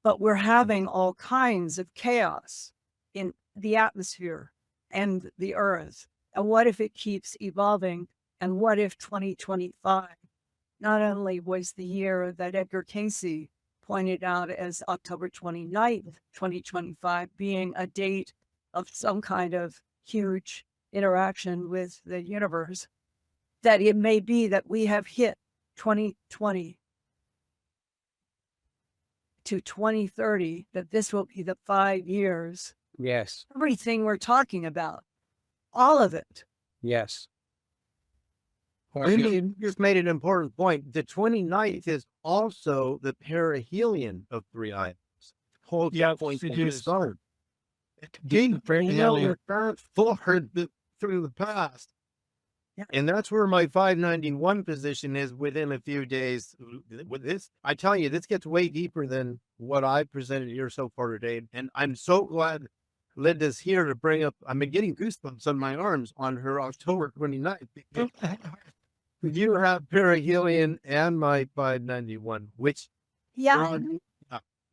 but we're having all kinds of chaos in the atmosphere and the Earth. And what if it keeps evolving And what if 2025 not only was the year that Edgar Cayce pointed out as October 29th, 2025, being a date of some kind of huge interaction with the universe, that it may be that we have hit 2020 to 2030, that this will be the 5 years. Yes. Everything we're talking about, all of it. Yes. You just made an important point. The 29th is also the perihelion of three items. Whole point it from the is. start. Very Perihelion forward through the past. Yeah. And that's where my 591 position is within a few days. With this, I tell you, this gets way deeper than what I presented here so far today. And I'm so glad Linda's here to bring up. I've been getting goosebumps on my arms on her October 29th. You have perihelion and my 591, which Yeah.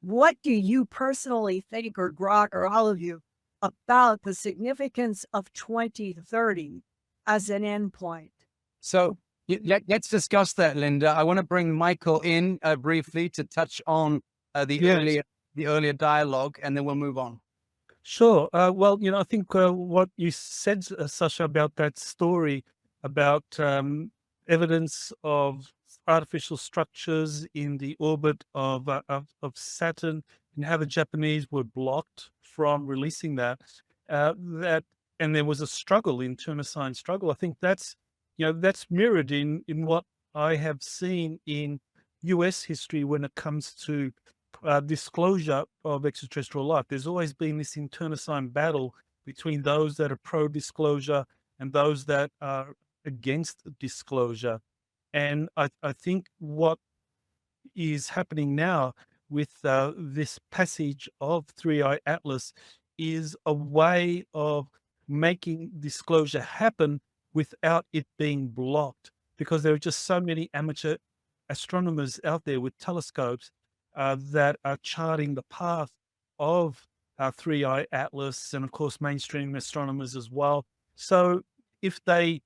What do you personally think, or Grok, or all of you, about the significance of 2030 as an endpoint? So let's discuss that, Linda. I want to bring Michael in briefly to touch on the earlier dialogue, and then we'll move on. Sure. Well, I think what you said, Sacha, about that story about evidence of artificial structures in the orbit of Saturn, and how the Japanese were blocked from releasing that. And there was a struggle, internecine struggle. I think that's mirrored in what I have seen in U.S. history when it comes to disclosure of extraterrestrial life. There's always been this internecine battle between those that are pro-disclosure and those that are against disclosure. And I think what is happening now with this passage of 3i Atlas is a way of making disclosure happen without it being blocked, because there are just so many amateur astronomers out there with telescopes that are charting the path of 3i Atlas, and of course mainstream astronomers as well. So if they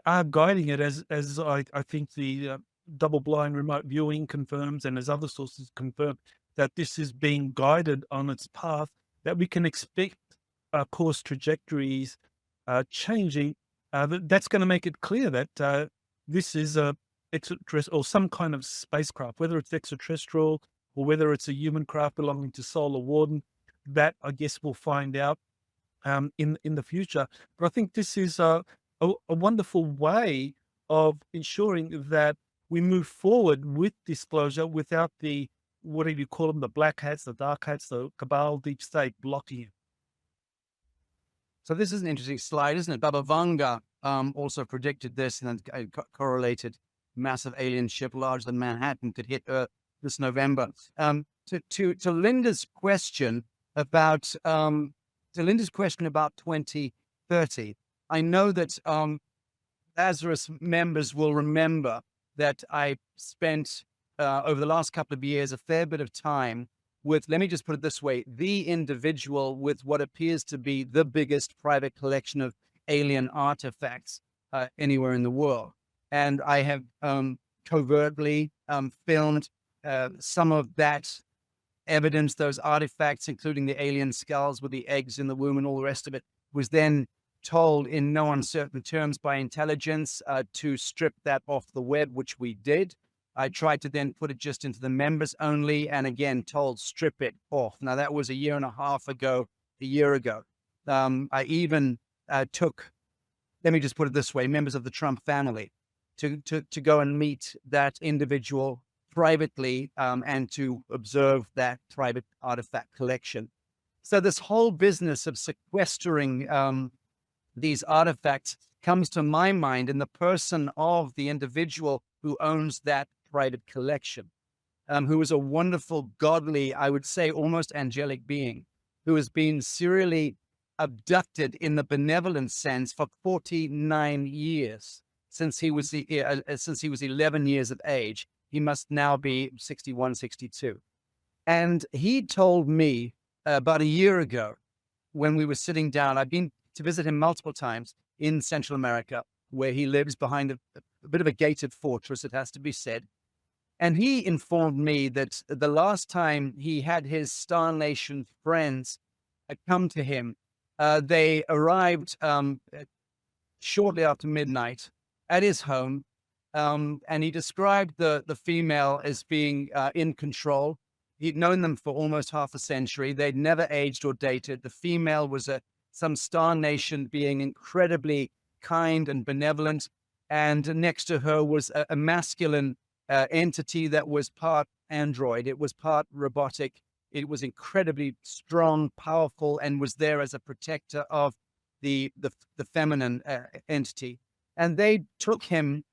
are guiding it, as I think the double-blind remote viewing confirms, and as other sources confirm, that this is being guided on its path, that we can expect course trajectories changing, that's going to make it clear that this is a extraterrestrial or some kind of spacecraft, whether it's extraterrestrial or whether it's a human craft belonging to Solar Warden. That, I guess, we'll find out in the future. But I think this is a wonderful way of ensuring that we move forward with disclosure without the, what do you call them, the black hats, the dark hats, the cabal, deep state blocking it. So this is an interesting slide, isn't it? Baba Vanga also predicted this, and then correlated massive alien ship larger than Manhattan could hit Earth this November. To Linda's question about 2030, I know that Lazarus members will remember that I spent over the last couple of years a fair bit of time with, let me just put it this way, the individual with what appears to be the biggest private collection of alien artifacts anywhere in the world. And I have covertly filmed some of that evidence, those artifacts, including the alien skulls with the eggs in the womb and all the rest of it, was then told in no uncertain terms by intelligence to strip that off the web, which we did. I tried to then put it just into the members only, and again told strip it off. Now that was a year ago. I even took, let me just put it this way, members of the Trump family to go and meet that individual privately and to observe that private artifact collection. So this whole business of sequestering these artifacts comes to my mind in the person of the individual who owns that private collection, who is a wonderful, godly, I would say almost angelic being, who has been serially abducted in the benevolent sense for 49 years, since he was 11 years of age. He must now be 61, 62. And he told me about a year ago when we were sitting down, I've been to visit him multiple times. in Central America, where he lives behind a bit of a gated fortress, it has to be said. And he informed me that the last time he had his Star Nation friends come to him, they arrived shortly after midnight at his home. And he described the female as being in control. He'd known them for almost half a century. They'd never aged or dated. The female was some Star Nation being incredibly kind and benevolent. And next to her was a masculine entity that was part android. It was part robotic. It was incredibly strong, powerful, and was there as a protector of the feminine entity. And they took him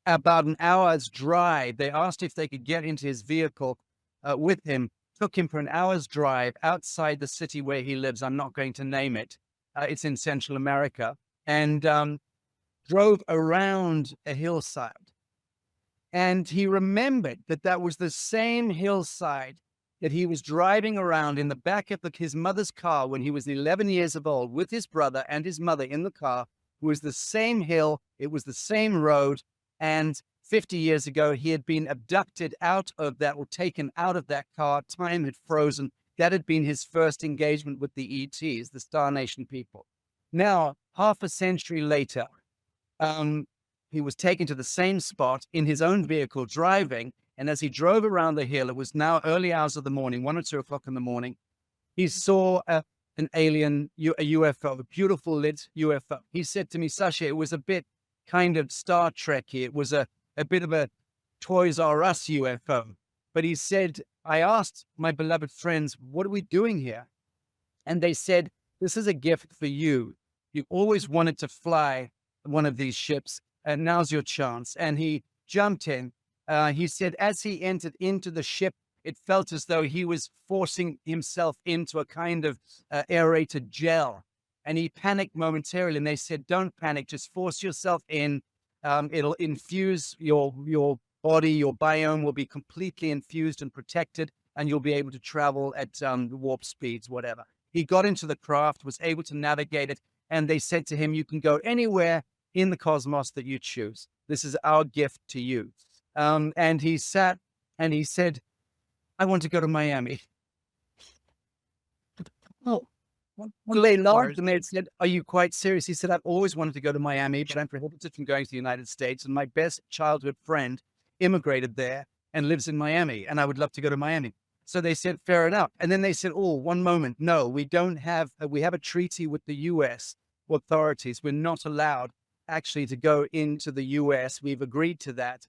about an hour's drive. They asked if they could get into his vehicle with him. Took him for an hour's drive outside the city where he lives. I'm not going to name it. It's in Central America. And drove around a hillside. And he remembered that that was the same hillside that he was driving around in the back of his mother's car when he was 11 years old with his brother and his mother in the car. It was the same hill. It was the same road. And 50 years ago, he had been abducted out of that, or taken out of that car. Time had frozen. That had been his first engagement with the ETs, the Star Nation people. Now, half a century later, he was taken to the same spot in his own vehicle driving. And as he drove around the hill, it was now early hours of the morning, 1 or 2 o'clock in the morning. He saw an alien, a UFO, a beautiful lit UFO. He said to me, Sacha, it was a bit kind of Star Trek-y. It was a bit of a Toys R Us UFO. But he said, I asked my beloved friends, what are we doing here? And they said, this is a gift for you. You've always wanted to fly one of these ships, and now's your chance. And he jumped in. He said, as he entered into the ship, it felt as though he was forcing himself into a kind of aerated gel. And he panicked momentarily. And they said, don't panic, just force yourself in. It'll infuse your body, your biome will be completely infused and protected, and you'll be able to travel at warp speeds, whatever. He got into the craft, was able to navigate it. And they said to him, you can go anywhere in the cosmos that you choose. This is our gift to you. And he sat and he said, I want to go to Miami. Oh, well, they laughed and they said, are you quite serious? He said, I've always wanted to go to Miami, but I'm prohibited from going to the United States. And my best childhood friend immigrated there and lives in Miami. And I would love to go to Miami. So they said, fair enough. And then they said, oh, one moment. No, we don't have, we have a treaty with the US authorities. We're not allowed actually to go into the US. We've agreed to that,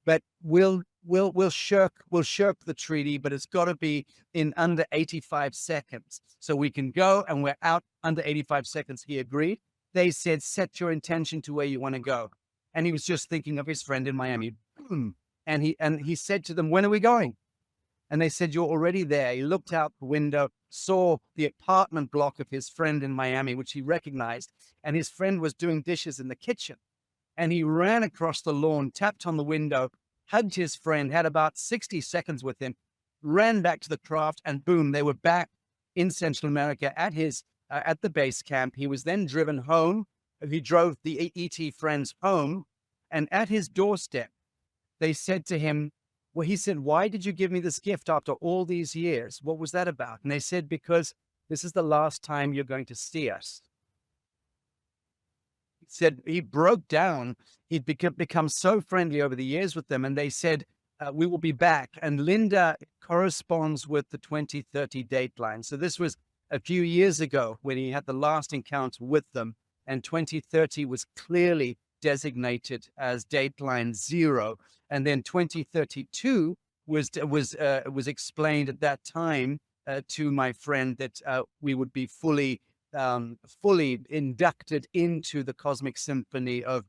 but we'll shirk the treaty, but it's got to be in under 85 seconds. So we can go and we're out under 85 seconds. He agreed. They said, set your intention to where you want to go. And he was just thinking of his friend in Miami. And he said to them, when are we going? And they said, you're already there. He looked out the window, saw the apartment block of his friend in Miami, which he recognized. And his friend was doing dishes in the kitchen. And he ran across the lawn, tapped on the window, hugged his friend, had about 60 seconds with him, ran back to the craft, and boom, they were back in Central America at the base camp. He was then driven home. He drove the ET friends home. And at his doorstep, they said to him, well, he said, why did you give me this gift after all these years? What was that about? And they said, because this is the last time you're going to see us. He said he broke down. He'd become so friendly over the years with them. And they said, we will be back. And Linda corresponds with the 2030 dateline. So this was a few years ago when he had the last encounter with them. And 2030 was clearly designated as dateline 0. And then 2032 was explained at that time to my friend that we would be fully inducted into the cosmic symphony of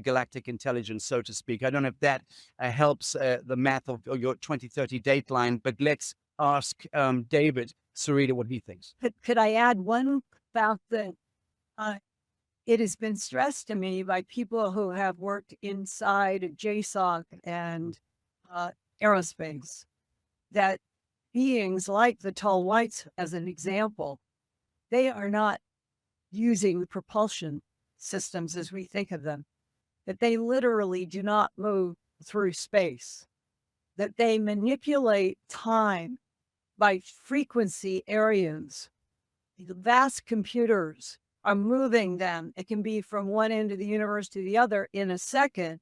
galactic intelligence, so to speak. I don't know if that helps the math of your 2030 dateline, but let's ask David Sereda what he thinks. Could I add one about the it has been stressed to me by people who have worked inside JSOC and aerospace that beings like the tall whites, as an example, they are not using propulsion systems as we think of them, that they literally do not move through space, that they manipulate time by frequency areas. The vast computers are moving them. It can be from one end of the universe to the other in a second,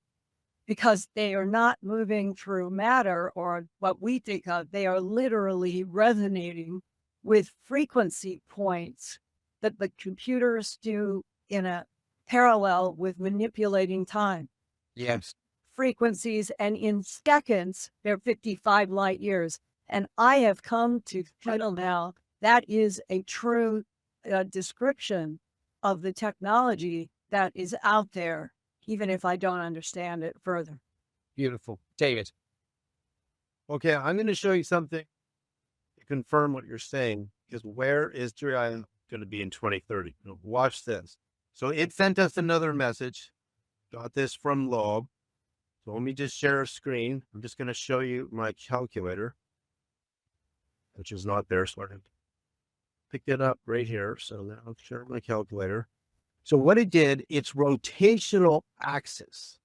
because they are not moving through matter or what we think of. They are literally resonating with frequency points that the computers do in a parallel with manipulating time. Yes. Frequencies, and in seconds, they're 55 light years. And I have come to feel now that is a true description of the technology that is out there, even if I don't understand it further. Beautiful. David. Okay, I'm going to show you something to confirm what you're saying, because where is Tree Island going to be in 2030? Watch this. So it sent us another message. Got this from Loeb. So let me just share a screen. I'm just going to show you my calculator, which is not there. So I picked it up right here. So now I'll share my calculator. So what it did, its rotational axis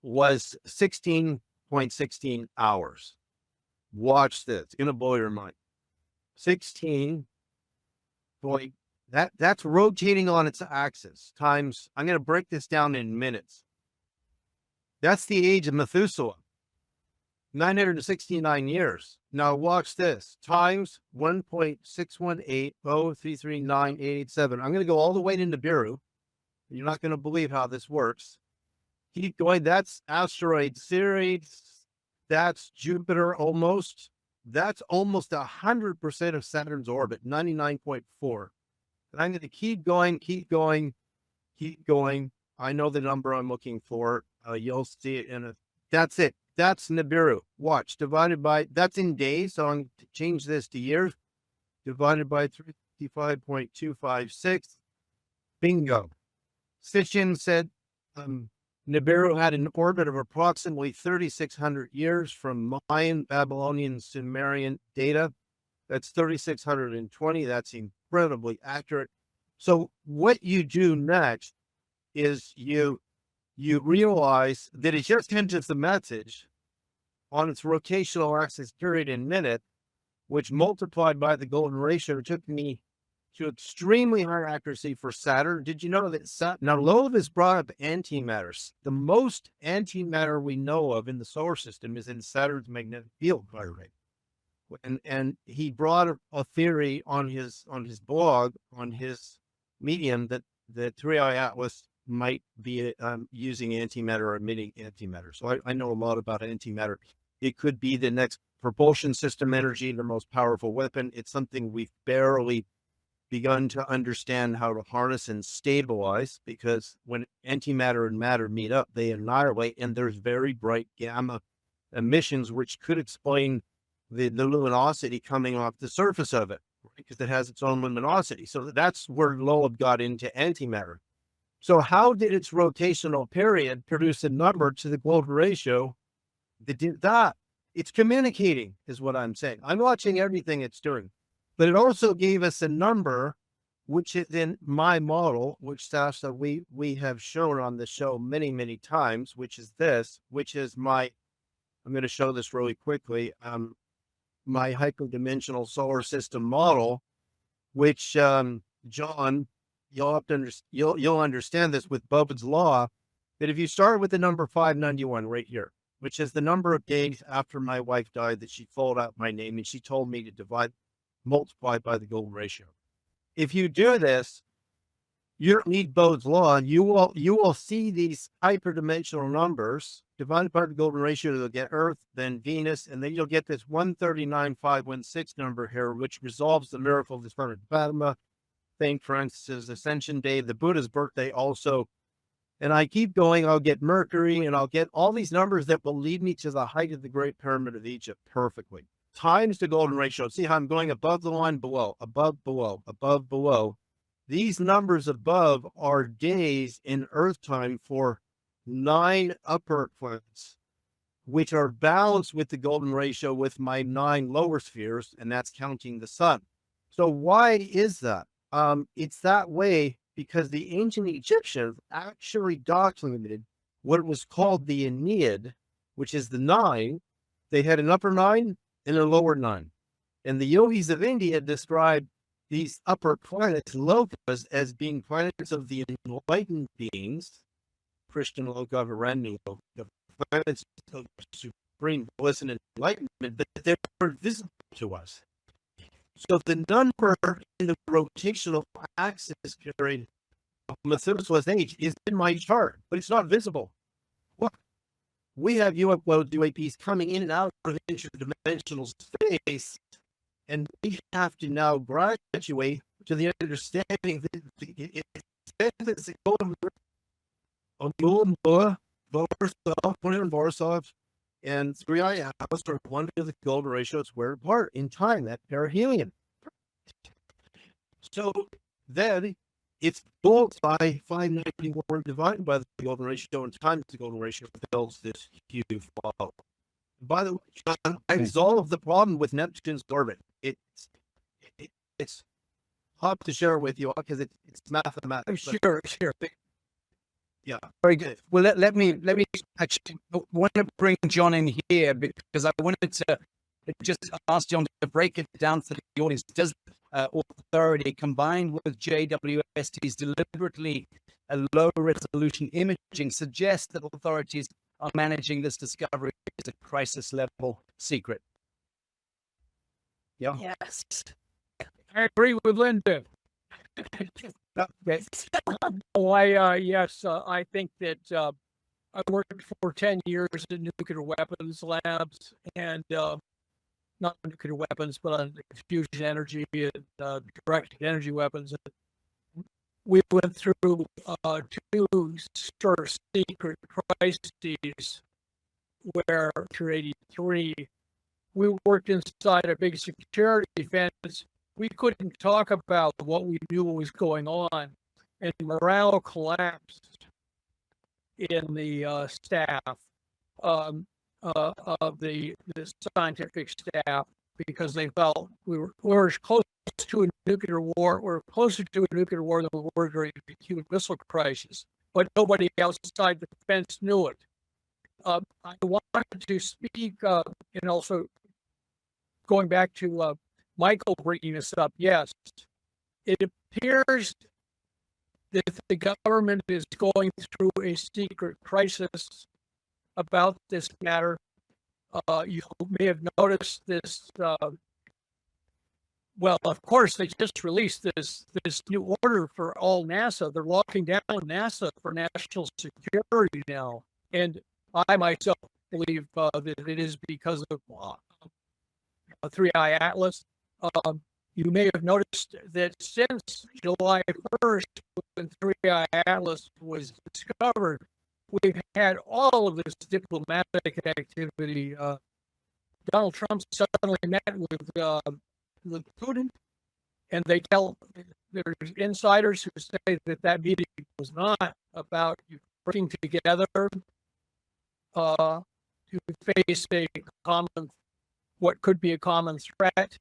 was 16.16 hours. Watch this. It's going to blow your mind. 16 point, that's rotating on its axis times, I'm going to break this down in minutes. That's the age of Methuselah, 969 years. Now watch this, times 1.618033987. I'm going to go all the way into Nibiru. You're not going to believe how this works. Keep going. That's asteroid Ceres. That's Jupiter almost. That's almost 100% of Saturn's orbit, 99.4. And I'm going to keep going, keep going, keep going. I know the number I'm looking for. You'll see it in a, that's it. That's Nibiru. Watch, divided by, that's in days. So I'm going to change this to years. Divided by 355.256. Bingo. Sitchin said Nibiru had an orbit of approximately 3,600 years from Mayan, Babylonian, Sumerian data. That's 3,620. That's incredibly accurate. So what you do next is you realize that it just enters the message on its rotational axis period in minute, which multiplied by the golden ratio took me to extremely high accuracy for Saturn. Did you know that now Loeb has brought up antimatter? The most antimatter we know of in the solar system is in Saturn's magnetic field, by the way. And he brought a theory on his blog, on his Medium, that the 3i Atlas might be using antimatter or emitting antimatter. So I know a lot about antimatter. It could be the next propulsion system energy, the most powerful weapon. It's something we've barely begun to understand how to harness and stabilize, because when antimatter and matter meet up, they annihilate, and there's very bright gamma emissions, which could explain the luminosity coming off the surface of it, because it has its own luminosity. So that's where Loeb got into antimatter. So how did its rotational period produce a number to the golden ratio that did that? It's communicating, is what I'm saying. I'm watching everything it's doing. But it also gave us a number, which is in my model, which Sacha, we have shown on the show many, many times, which is this, which is my, I'm going to show this really quickly, my hyperdimensional solar system model, which, John, you'll have to you'll understand this with Bob's law, that if you start with the number 591 right here, which is the number of days after my wife died that she called out my name and she told me to multiply by the golden ratio. If you do this, you need Bode's law, and you will see these hyperdimensional numbers divided by the golden ratio. You'll get Earth, then Venus, and then you'll get this 139,516 number here, which resolves the miracle of the Sperm of Fatima, St. Francis' Ascension Day, the Buddha's birthday also. And I keep going, I'll get Mercury, and I'll get all these numbers that will lead me to the height of the Great Pyramid of Egypt perfectly. Times the golden ratio. See how I'm going above the line, below, above, below, above, below. These numbers above are days in Earth time for 9 upper planets, which are balanced with the golden ratio with my 9 lower spheres, and that's counting the sun. So why is that? It's that way because the ancient Egyptians actually documented what was called the Aeneid, which is the nine. They had an upper nine and a lower nine. And the yogis of India described these upper planets, lokas, as being planets of the enlightened beings, Christian loka, Varani loka, the planets of supreme bliss and enlightenment, but they were visible to us. So the number in the rotational axis period of Methuselah's age is in my chart, but it's not visible. Look, we have UAPs coming in and out of interdimensional space, and we have to now graduate to the understanding that it's Borisov and 3i Atlas are 1 to the golden ratio squared apart in time, that perihelion. So then it's built by 591 divided by the golden ratio and times the golden ratio builds this huge ball. By the way, John, I solved the problem with Neptune's orbit. It's hard to share with you because it's mathematics. Sure. Yeah. Very good. Well, let me actually want to bring John in here because I wanted to just ask John to break it down for the audience. Does authority combined with JWST's deliberately low resolution imaging suggest that authorities are managing this discovery as a crisis level secret? Yeah. Yes. I agree with Linda. Okay. Yes, I think that I worked for 10 years in nuclear weapons labs and not nuclear weapons, but on fusion energy and directed energy weapons. We went through 2 sort of secret crises where, after 83, we worked inside a big security fence. We couldn't talk about what we knew was going on, and morale collapsed in the staff of the scientific staff because they felt we were close to a nuclear war. We're closer to a nuclear war than we were during the Cuban Missile Crisis, but nobody outside the fence knew it. I wanted to speak, and also going back to Michael bringing this up, yes, it appears that the government is going through a secret crisis about this matter. You may have noticed this. Well, of course, they just released this new order for all NASA. They're locking down NASA for national security now, and I myself believe that it is because of 3i Atlas. You may have noticed that since July 1st, when 3i Atlas was discovered, we've had all of this diplomatic activity. Donald Trump suddenly met with Putin, and they tell there's insiders who say that meeting was not about working together to face a common, what could be a common threat.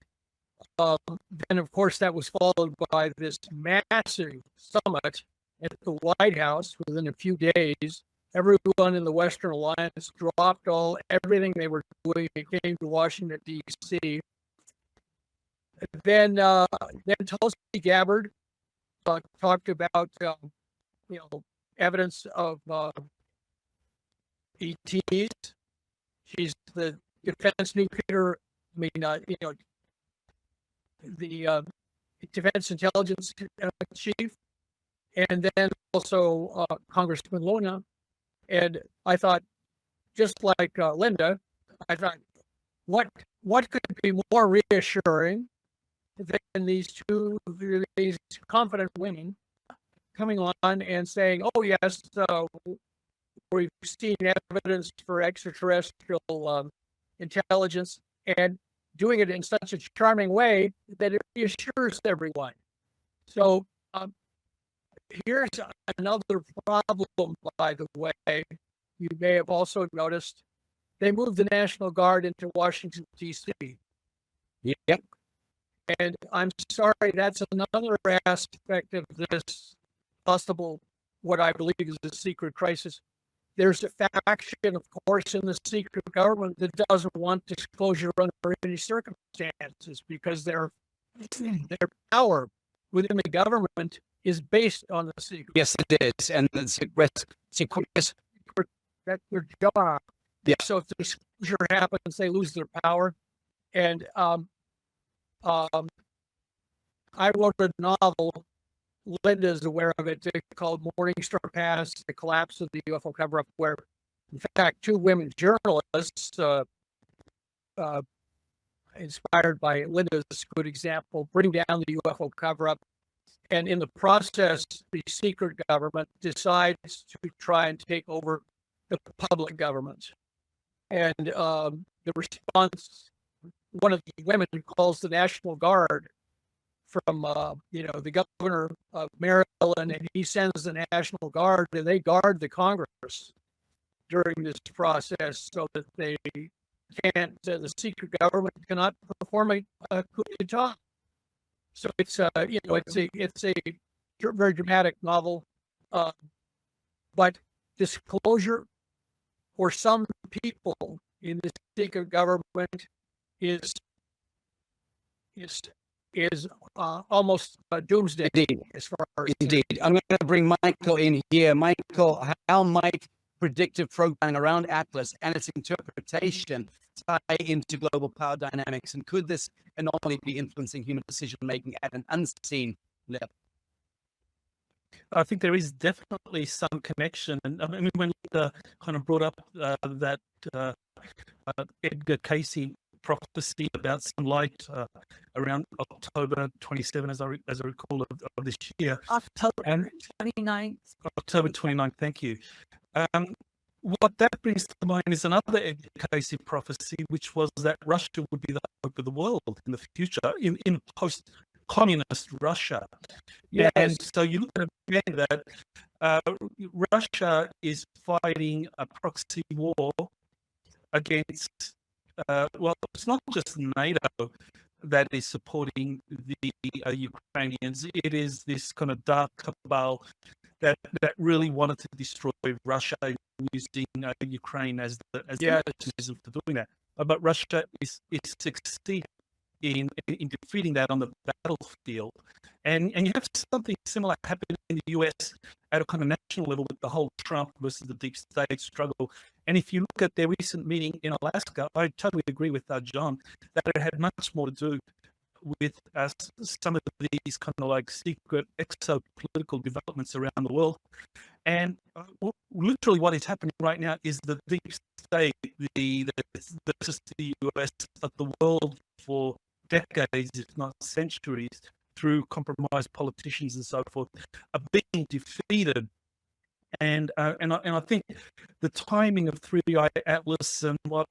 Then, of course, that was followed by this massive summit at the White House within a few days. Everyone in the Western Alliance dropped everything they were doing and came to Washington, D.C. Then Tulsi Gabbard talked about evidence of ETs. She's the defense nuclear. The defense intelligence chief, and then also Congressman Luna. And I thought, just like Linda, I thought, what could be more reassuring than these confident women coming on and saying, "Oh yes, we've seen evidence for extraterrestrial intelligence," and doing it in such a charming way that it reassures everyone. So here's another problem, by the way. You may have also noticed they moved the National Guard into Washington, D.C. Yep. And I'm sorry, that's another aspect of this possible, what I believe is a secret crisis. There's a faction, of course, in the secret government that doesn't want disclosure under any circumstances because their power within the government is based on the secret. Yes, it is. And the secret, That's their job. Yeah. So if disclosure happens, they lose their power. And I wrote a novel. Linda is aware of it. It's called Morningstar Pass: The Collapse of the UFO Cover-Up, where, in fact, two women journalists, inspired by Linda's good example, bring down the UFO cover-up. And in the process, the secret government decides to try and take over the public government. And the response, one of the women calls the National Guard from, the governor of Maryland, and he sends the National Guard, and they guard the Congress during this process so that they can't, the secret government cannot perform a coup d'etat. So it's it's a very dramatic novel, but disclosure for some people in the secret government is almost doomsday. Indeed. As far as Indeed. I'm going to bring Michael in here. Michael, how might predictive programming around Atlas and its interpretation tie into global power dynamics? And could this anomaly be influencing human decision making at an unseen level? I think there is definitely some connection. And I mean, when you kind of brought up that Edgar Casey prophecy about some light around October 27, as I recall, of this year. October And 29th. October 29th, thank you. What that brings to mind is another Edgar Casey prophecy, which was that Russia would be the hope of the world in the future, in post-communist Russia. Yes. And so you look at that Russia is fighting a proxy war against, it's not just NATO that is supporting the Ukrainians. It is this kind of dark cabal that really wanted to destroy Russia using Ukraine as the mechanism for doing that. But Russia is succeeding in defeating that on the battlefield. And you have something similar happening in the US at a kind of national level with the whole Trump versus the deep state struggle. And if you look at their recent meeting in Alaska, I totally agree with John that it had much more to do with some of these kind of like secret exopolitical developments around the world. And literally what is happening right now is the deep state, just the US, but the world for decades, if not centuries, through compromised politicians and so forth, are being defeated. And I think the timing of 3i Atlas and what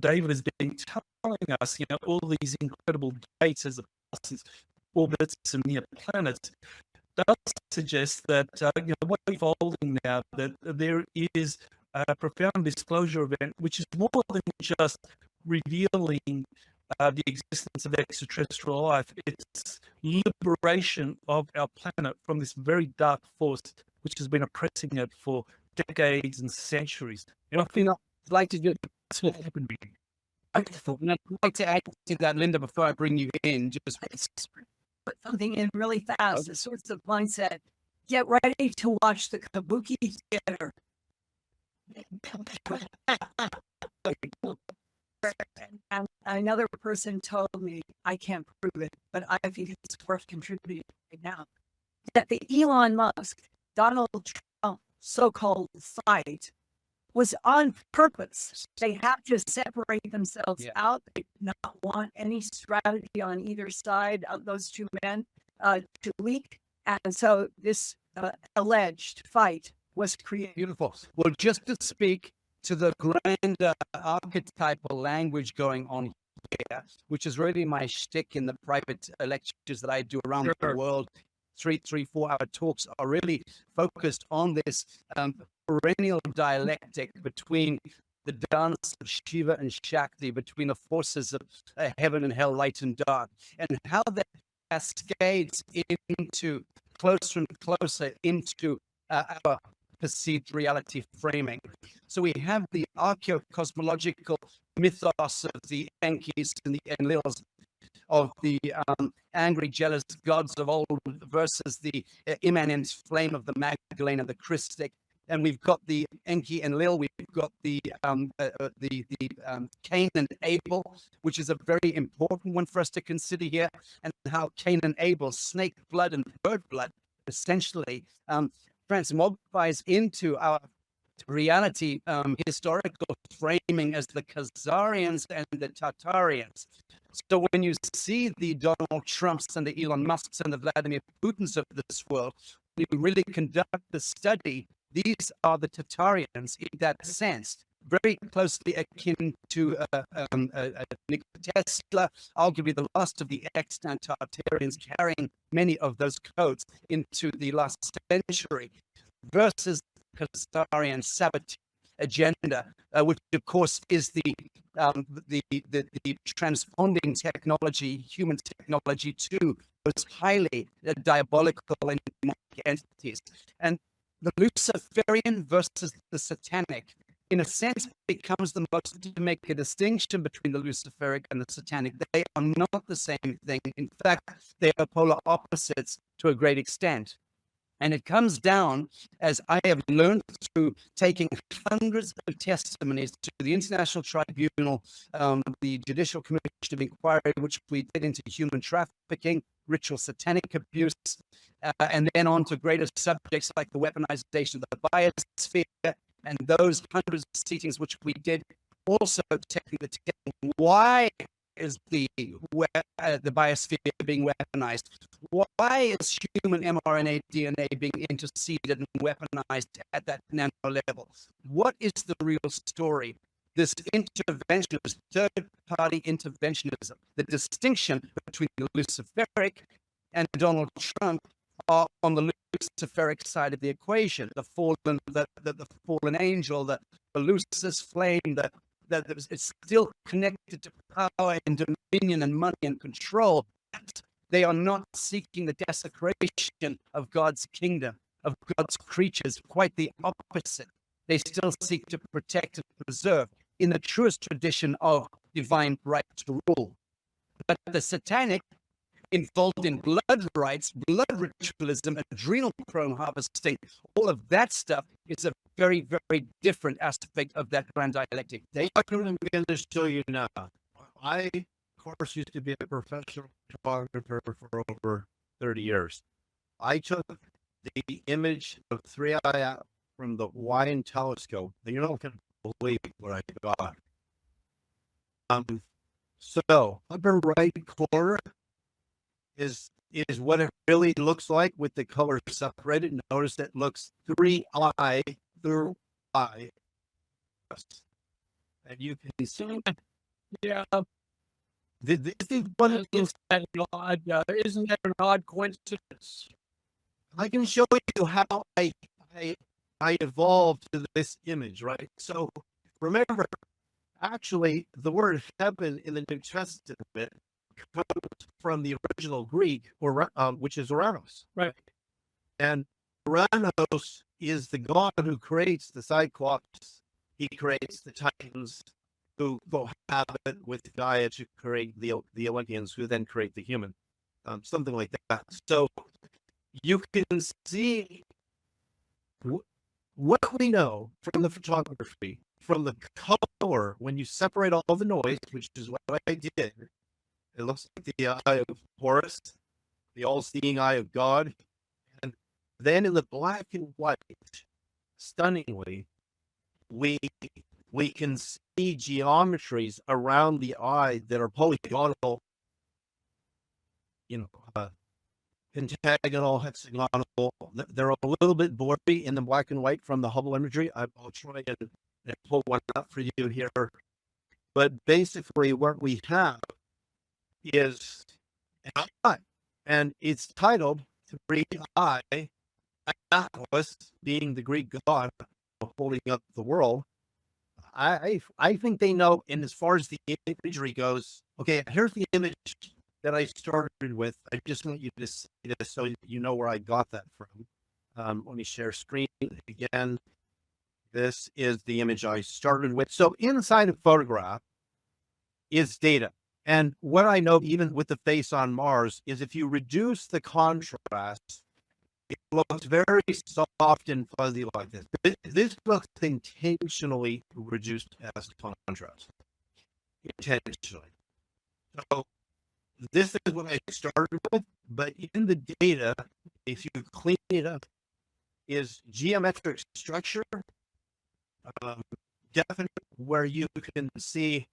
David has been telling us, all these incredible dates as it passes orbits and near planets, does suggest that what we're unfolding now, that there is a profound disclosure event, which is more than just revealing the existence of extraterrestrial life. It's liberation of our planet from this very dark force, which has been oppressing it for decades and centuries. And I think I'd like to just I'd like to add to that, Linda, before I bring you in, just Put something in really fast. The sorts of mindset. Get ready to watch the Kabuki theater. And another person told me, I can't prove it, but I think it's worth contributing right now, that the Elon Musk, Donald Trump so-called fight was on purpose. They have to separate themselves out. They do not want any strategy on either side of those two men to leak. And so this alleged fight was created. beautiful. Well, just to speak to the grand archetypal language going on here, which is really my shtick in the private lectures that I do around the world. 4 hour talks are really focused on this perennial dialectic between the dance of Shiva and Shakti between the forces of heaven and hell, light and dark, and how that cascades into closer and closer into our perceived reality framing. So we have the archaeocosmological mythos of the Enkis and the Enlils, of the angry, jealous gods of old versus the immanent flame of the Magdalene and the Christic. And we've got the Enki and Lil. We've got the Cain and Abel, which is a very important one for us to consider here, and how Cain and Abel, snake blood and bird blood, essentially transmogrifies into our reality historical framing as the Khazarians and the Tatarians. So when you see the Donald Trumps and the Elon Musks and the Vladimir Putins of this world, you really conduct the study. These are the Tatarians in that sense, very closely akin to Tesla, arguably the last of the extant Tartarians, carrying many of those codes into the last century, versus Khazarian Sabbath agenda, which of course is the transponding technology, human technology, to those highly diabolical and demonic entities. And the Luciferian versus the Satanic, in a sense, becomes the most to make a distinction between the Luciferic and the Satanic. They are not the same thing. In fact, they are polar opposites to a great extent. And it comes down, as I have learned through taking hundreds of testimonies to the International Tribunal, the Judicial Commission of Inquiry, which we did into human trafficking, ritual satanic abuse, and then on to greater subjects like the weaponization of the biosphere, and those hundreds of sittings which we did, also taking the why is the biosphere being weaponized? Why is human mRNA DNA being interceded and weaponized at that nano level? What is the real story? This interventionism, third-party interventionism, the distinction between the Luciferic and Donald Trump are on the Luciferic side of the equation, the fallen angel, the Lucis flame, that it's still connected to power and dominion and money and control. They are not seeking the desecration of God's kingdom, of God's creatures. Quite the opposite. They still seek to protect and preserve in the truest tradition of divine right to rule. But the Satanic, involved in blood rites, blood ritualism, adrenal chrome harvesting, all of that stuff is a very, very different aspect of that grand dialectic. I'm going to show you now. I, of course, used to be a professional photographer for over 30 years. I took the image of 3i from the Hawaiian telescope. You don't can believe what I got. So upper right corner is what it really looks like with the colors separated. Notice that looks 3i through I. And you can see, Yeah, this is what it looks. isn't that an odd coincidence? I can show you how I evolved to this image, right? So remember, actually, the word heaven in the New Testament comes from the original Greek, or which is Uranos. Right. And Uranos is the god who creates the Cyclops. He creates the Titans, who cohabit with Gaia to create the Olympians, who then create the human. Something like that. So you can see what we know from the photography, from the color, when you separate all the noise, which is what I did. It looks like the eye of Horus, the all-seeing eye of God. And then in the black and white, stunningly, we can see geometries around the eye that are polygonal, pentagonal, hexagonal. They're a little bit blurry in the black and white from the Hubble imagery. I'll try and pull one up for you here. But basically what we have is an eye, and it's titled 3i, Atlas, being the Greek god holding up the world. I think they know. And as far as the imagery goes, okay, here's the image that I started with. I just want you to see this so you know where I got that from. Let me share screen again. This is the image I started with. So inside a photograph is data. And what I know, even with the face on Mars, is if you reduce the contrast, it looks very soft and fuzzy like this. This looks intentionally reduced as contrast. Intentionally. So this is what I started with, but in the data, if you clean it up, is geometric structure, definite, where you can see.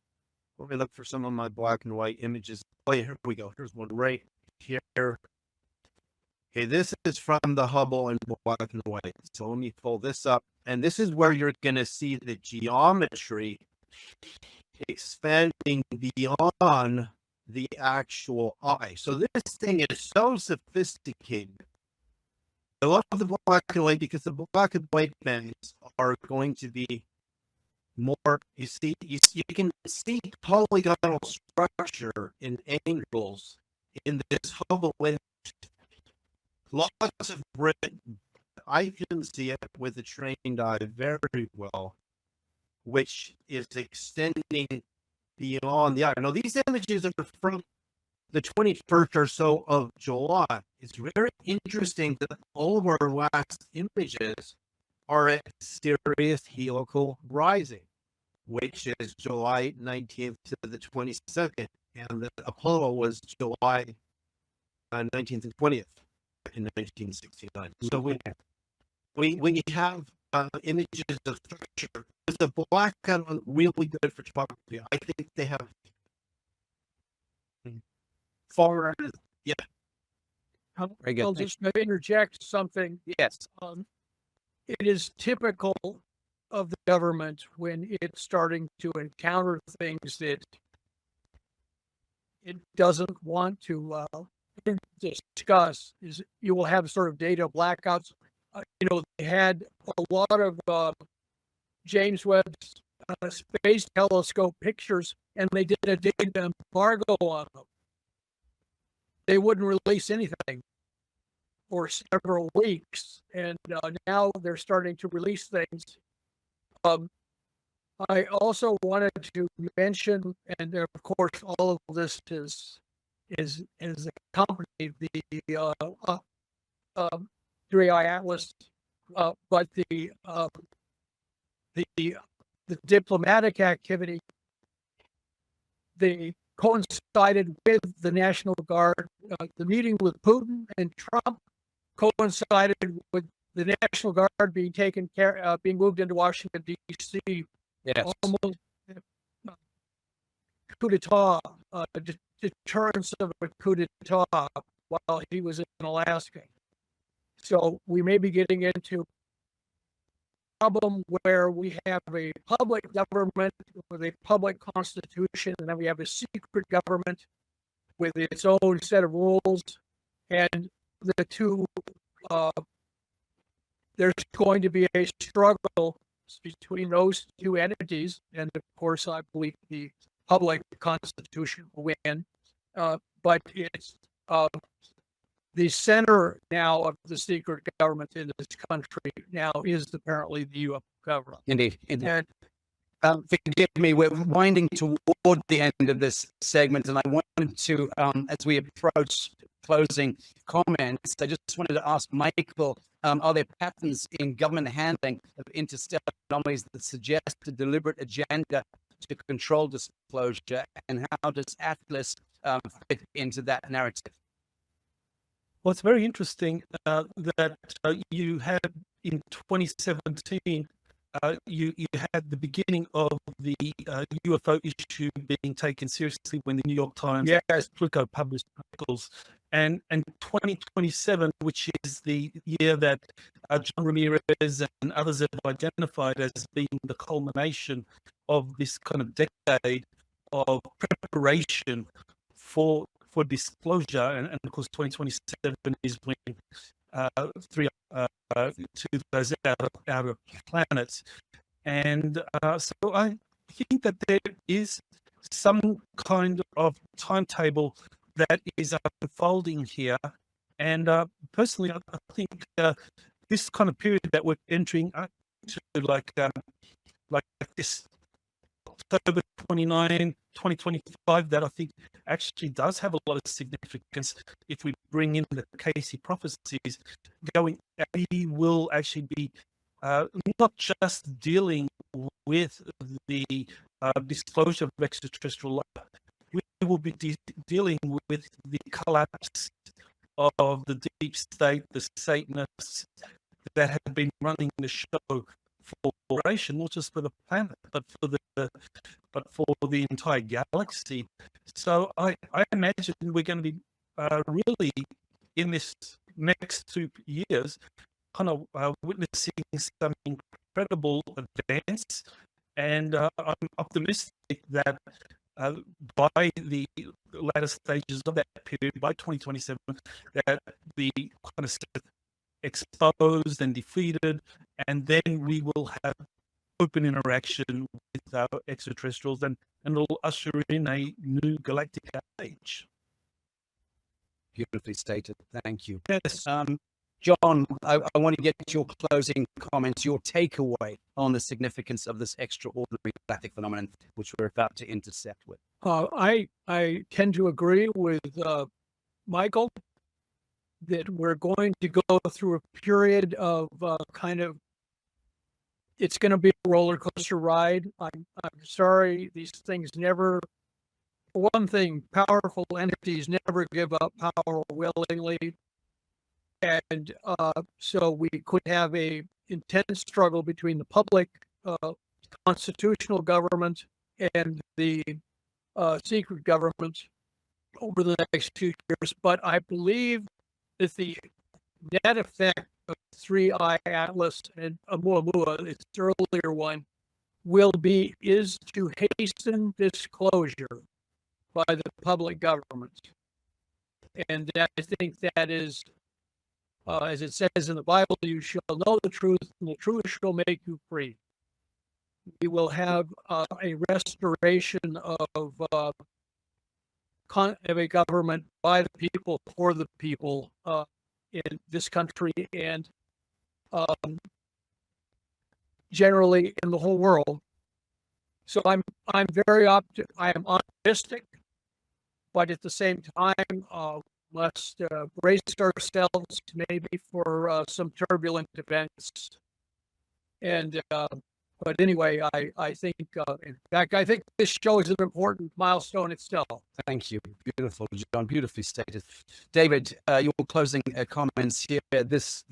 Let me look for some of my black and white images. Oh, yeah, here we go. Here's one right here. Okay, this is from the Hubble in black and white. So let me pull this up. And this is where you're going to see the geometry expanding beyond the actual eye. So this thing is so sophisticated. I love the black and white because the black and white bands are going to be more, you can see polygonal structure in angles in this Hubble image. Lots of red. I can see it with a trained eye very well, which is extending beyond the eye. Now, these images are from the 21st or so of July. It's very interesting that all of our last images are at Sirius helical rising, which is July 19th to the 22nd, and the Apollo was July 19th and 20th in 1969. So we have images of structure. With the black and white, really good for topography. I think they have far. Yeah. Very good. I'll just interject something. Yes. It is typical of the government when it's starting to encounter things that it doesn't want to discuss. Is you will have sort of data blackouts. They had a lot of James Webb's Space Telescope pictures, and they did a data embargo on them. They wouldn't release anything for several weeks, and now they're starting to release things. I also wanted to mention, and of course, all of this is accompanied the 3i Atlas, but the diplomatic activity, they coincided with the National Guard. The meeting with Putin and Trump coincided with the National Guard being being moved into Washington, D.C. Yes. Almost coup d'etat, deterrence of a coup d'etat while he was in Alaska. So we may be getting into a problem where we have a public government with a public constitution, and then we have a secret government with its own set of rules, and the two, there's going to be a struggle between those two entities, and of course, I believe the public constitution will win, but it's the center now of the secret government in this country now is apparently the U.S. government. Indeed. And Forgive me, we're winding toward the end of this segment, and I wanted to, as we approach closing comments, I just wanted to ask Michael, are there patterns in government handling of interstellar anomalies that suggest a deliberate agenda to control disclosure, and how does Atlas fit into that narrative? Well, it's very interesting that you had in 2017, you had the beginning of the UFO issue being taken seriously when the New York Times Politico published articles. And 2027, which is the year that John Ramirez and others have identified as being the culmination of this kind of decade of preparation for disclosure, and of course 2027 is when two of those outer planets, And so I think that there is some kind of timetable that is unfolding here. And personally, I think this kind of period that we're entering into, like this October 29, 2025, that I think actually does have a lot of significance if we bring in the Casey prophecies going. We will actually be not just dealing with the disclosure of extraterrestrial life, we will be dealing with the collapse of the deep state, the Satanists that have been running the show for duration, not just for the planet, but for the entire galaxy. So I imagine we're going to be really in this next 2 years, kind of witnessing some incredible advance, and I'm optimistic that by the latter stages of that period, by 2027, that the kind of exposed and defeated, and then we will have open interaction with our extraterrestrials, and it'll usher in a new galactic age. Beautifully stated. Thank you. Yes. John, I want to get your closing comments, your takeaway on the significance of this extraordinary galactic phenomenon, which we're about to intersect with. I tend to agree with Michael that we're going to go through a period of it's going to be a roller coaster ride. I'm sorry, these things never. For one thing, powerful entities never give up power willingly, and so we could have a intense struggle between the public, constitutional government, and the secret government over the next 2 years. But I believe that the net effect of 3I Atlas and Oumuamua, its earlier one, is to hasten disclosure by the public government. And I think that is, as it says in the Bible, you shall know the truth, and the truth shall make you free. We will have a restoration of a government by the people, for the people, in this country, and generally in the whole world. So I am optimistic, but at the same time, let's brace ourselves maybe for some turbulent events. And but anyway, I think, in fact, I think this show is an important milestone itself. Thank you. Beautiful, John. Beautifully stated. David, your closing comments here. This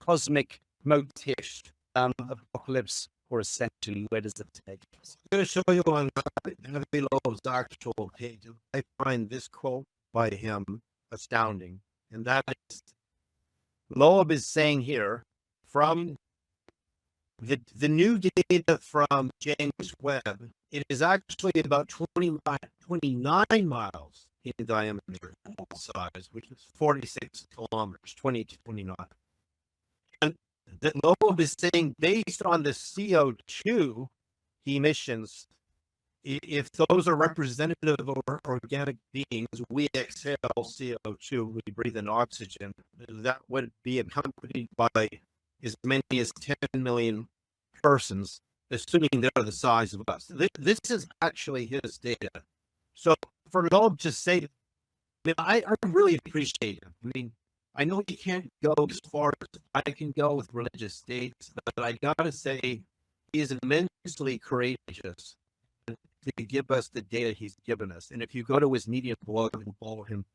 cosmic motif, apocalypse or ascension, where does it take us? I'm going to show you on Lowe's actual page. I find this quote by him astounding, and that is, Loeb is saying here, from the new data from James Webb, it is actually about 29 miles in diameter size, which is 46 kilometers, 20 to 29. And that Loeb is saying, based on the CO2 emissions, if those are representative of organic beings, we exhale CO2, we breathe in oxygen, that would be accompanied by as many as 10 million persons, assuming they're the size of us. This is actually his data. So for Loeb to say, I really appreciate it. I mean, I know you can't go as far as I can go with religious states, but I gotta say, he is immensely courageous to give us the data he's given us. And if you go to his Medium blog and follow him,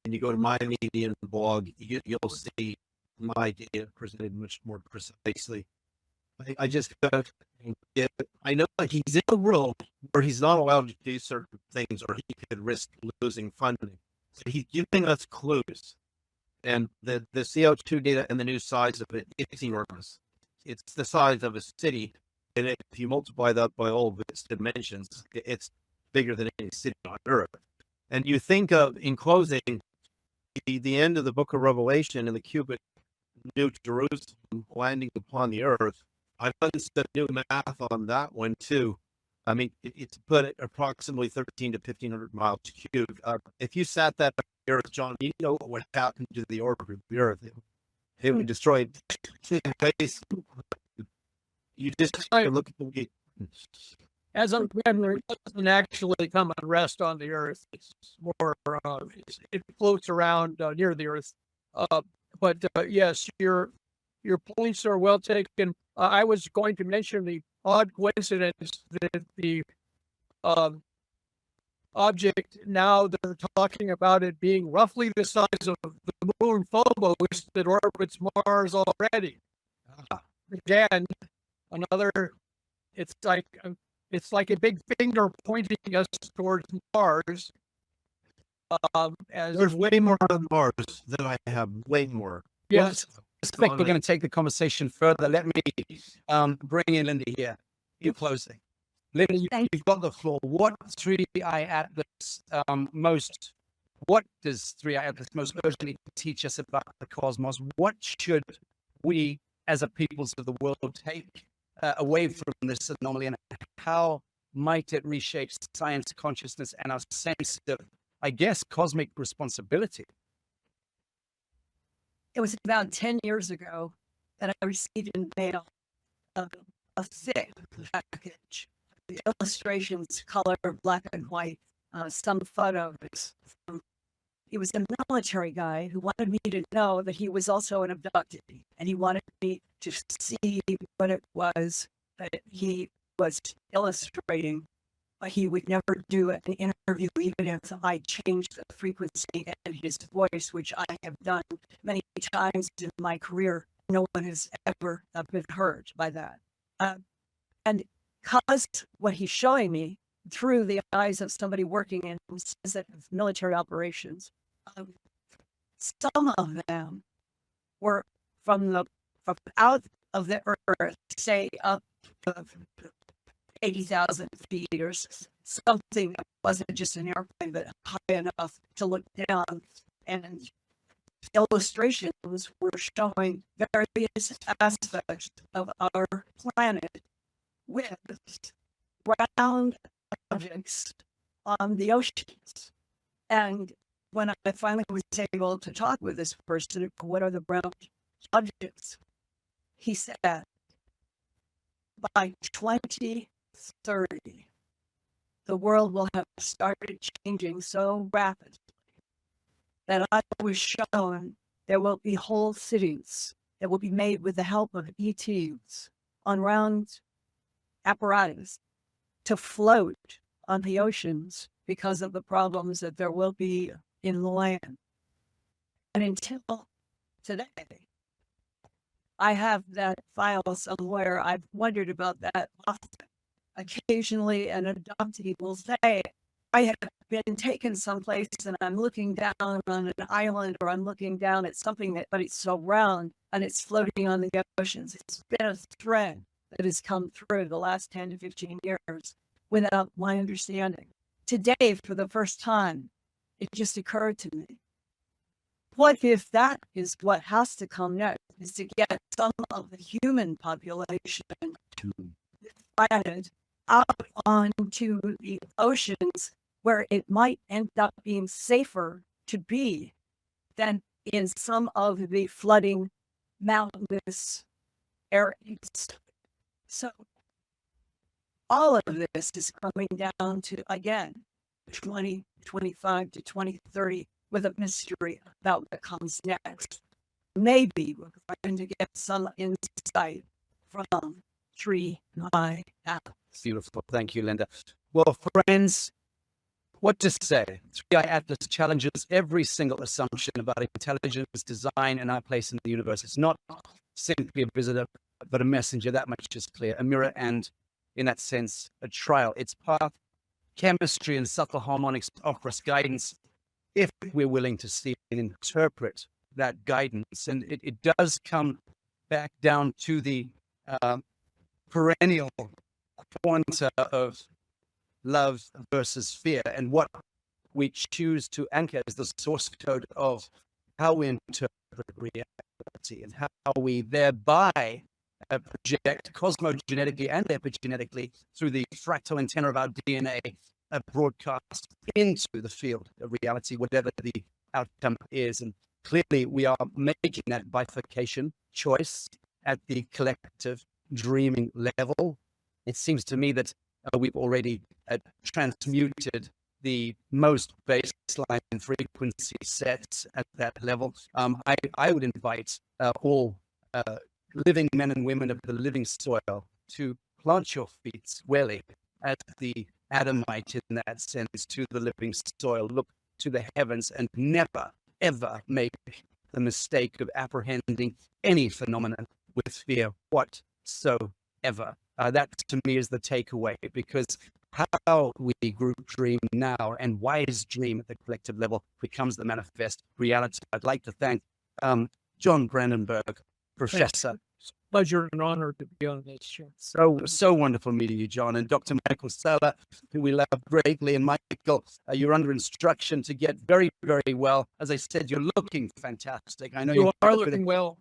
and you go to my Medium blog, you'll see my data presented much more precisely. I just I know that he's in a world where he's not allowed to do certain things, or he could risk losing funding. So he's giving us clues, and the CO2 data and the new size of it, it's enormous. It's the size of a city, and if you multiply that by all of its dimensions, it's bigger than any city on Earth. And you think of, in closing, the end of the Book of Revelation and the New Jerusalem landing upon the Earth. I've done some new math on that one too. I mean, it's put at approximately 13 to 1500 miles cubed. If you sat that on the Earth, John, you know what would happen to the orbit of the Earth. It would destroy space. You just look at the As a memory, it doesn't actually come and rest on the Earth. It's more, it floats around near the Earth. But yes, your points are well taken. I was going to mention the odd coincidence that the object now they're talking about it being roughly the size of the moon Phobos that orbits Mars already. Again, another. It's like a big finger pointing us towards Mars. As there's way more on Mars than I have. Way more. yes, I suspect we're going to take the conversation further. Let me bring in Linda here. You closing. Linda, you've got the floor. What 3I Atlas what does 3I Atlas most urgently teach us about the cosmos? What should we as a peoples of the world take away from this anomaly, and how might it reshape science consciousness and our sense of, I guess, cosmic responsibility? It was about 10 years ago that I received in mail a thick package. The illustrations, color, black and white, some photos. He was a military guy who wanted me to know that he was also an abductee, and he wanted me to see what it was that he was illustrating. But he would never do an interview, even if I changed the frequency and his voice, which I have done many times in my career. No one has ever been hurt by that. And because what he's showing me through the eyes of somebody working in military operations, some of them were from out of the earth, say up to 80,000 feet or something that wasn't just an airplane, but high enough to look down. And illustrations were showing various aspects of our planet with brown objects on the oceans. And when I finally was able to talk with this person, what are the brown objects? He said, by 2030, the world will have started changing so rapidly that I was shown there will be whole cities that will be made with the help of ETs on round apparatus to float on the oceans because of the problems that there will be in the land. And until today, I have that file somewhere. I've wondered about that often. Occasionally, an adoptee will say, I have been taken someplace and I'm looking down on an island, or I'm looking down at something but it's so round and it's floating on the oceans. It's been a thread that has come through the last 10 to 15 years without my understanding. Today, for the first time, it just occurred to me. What if that is what has to come next, is to get some of the human population planet out onto the oceans where it might end up being safer to be than in some of the flooding mountainous areas. So all of this is coming down to, again, 2025 to 2030 with a mystery about what comes next. Maybe we're going to get some insight from 3I Atlas. Beautiful. Thank you, Linda. Well, friends, what to say? 3I Atlas challenges every single assumption about intelligence, design, and our place in the universe. It's not simply a visitor, but a messenger. That much is clear. A mirror and, in that sense, a trial. Its path, chemistry, and subtle harmonics offer us guidance if we're willing to see and interpret that guidance. And it does come back down to the perennial quanta of love versus fear, and what we choose to anchor as the source code of how we interpret reality, and how we thereby, project cosmogenetically and epigenetically through the fractal antenna of our DNA, broadcast into the field of reality, whatever the outcome is. And clearly, we are making that bifurcation choice at the collective dreaming level. It seems to me that we've already transmuted the most baseline frequency sets at that level. I would invite all living men and women of the living soil to plant your feet squarely at the Adamite in that sense, to the living soil, look to the heavens, and never, ever make the mistake of apprehending any phenomenon with fear whatsoever. That to me is the takeaway, because how we group dream now and wise dream at the collective level becomes the manifest reality. I'd like to thank John Brandenburg, Professor. Pleasure and honor to be on this show. So wonderful meeting you, John, and Dr. Michael Salla, who we love greatly. And Michael, you're under instruction to get very, very well. As I said, you're looking fantastic. I know You are looking well.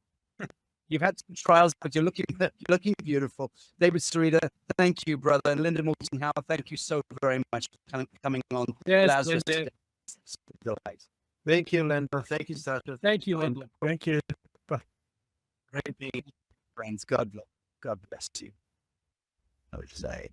You've had some trials, but you're looking beautiful. David Sereda, thank you, brother. And Linda Moulton Howe, thank you so very much for coming on. Yes, Lazarus. Linda. It's a delight. Thank you, Linda. Thank you, Sacha. Thank you, Linda. Thank you. Great being friends. God bless you. I would say.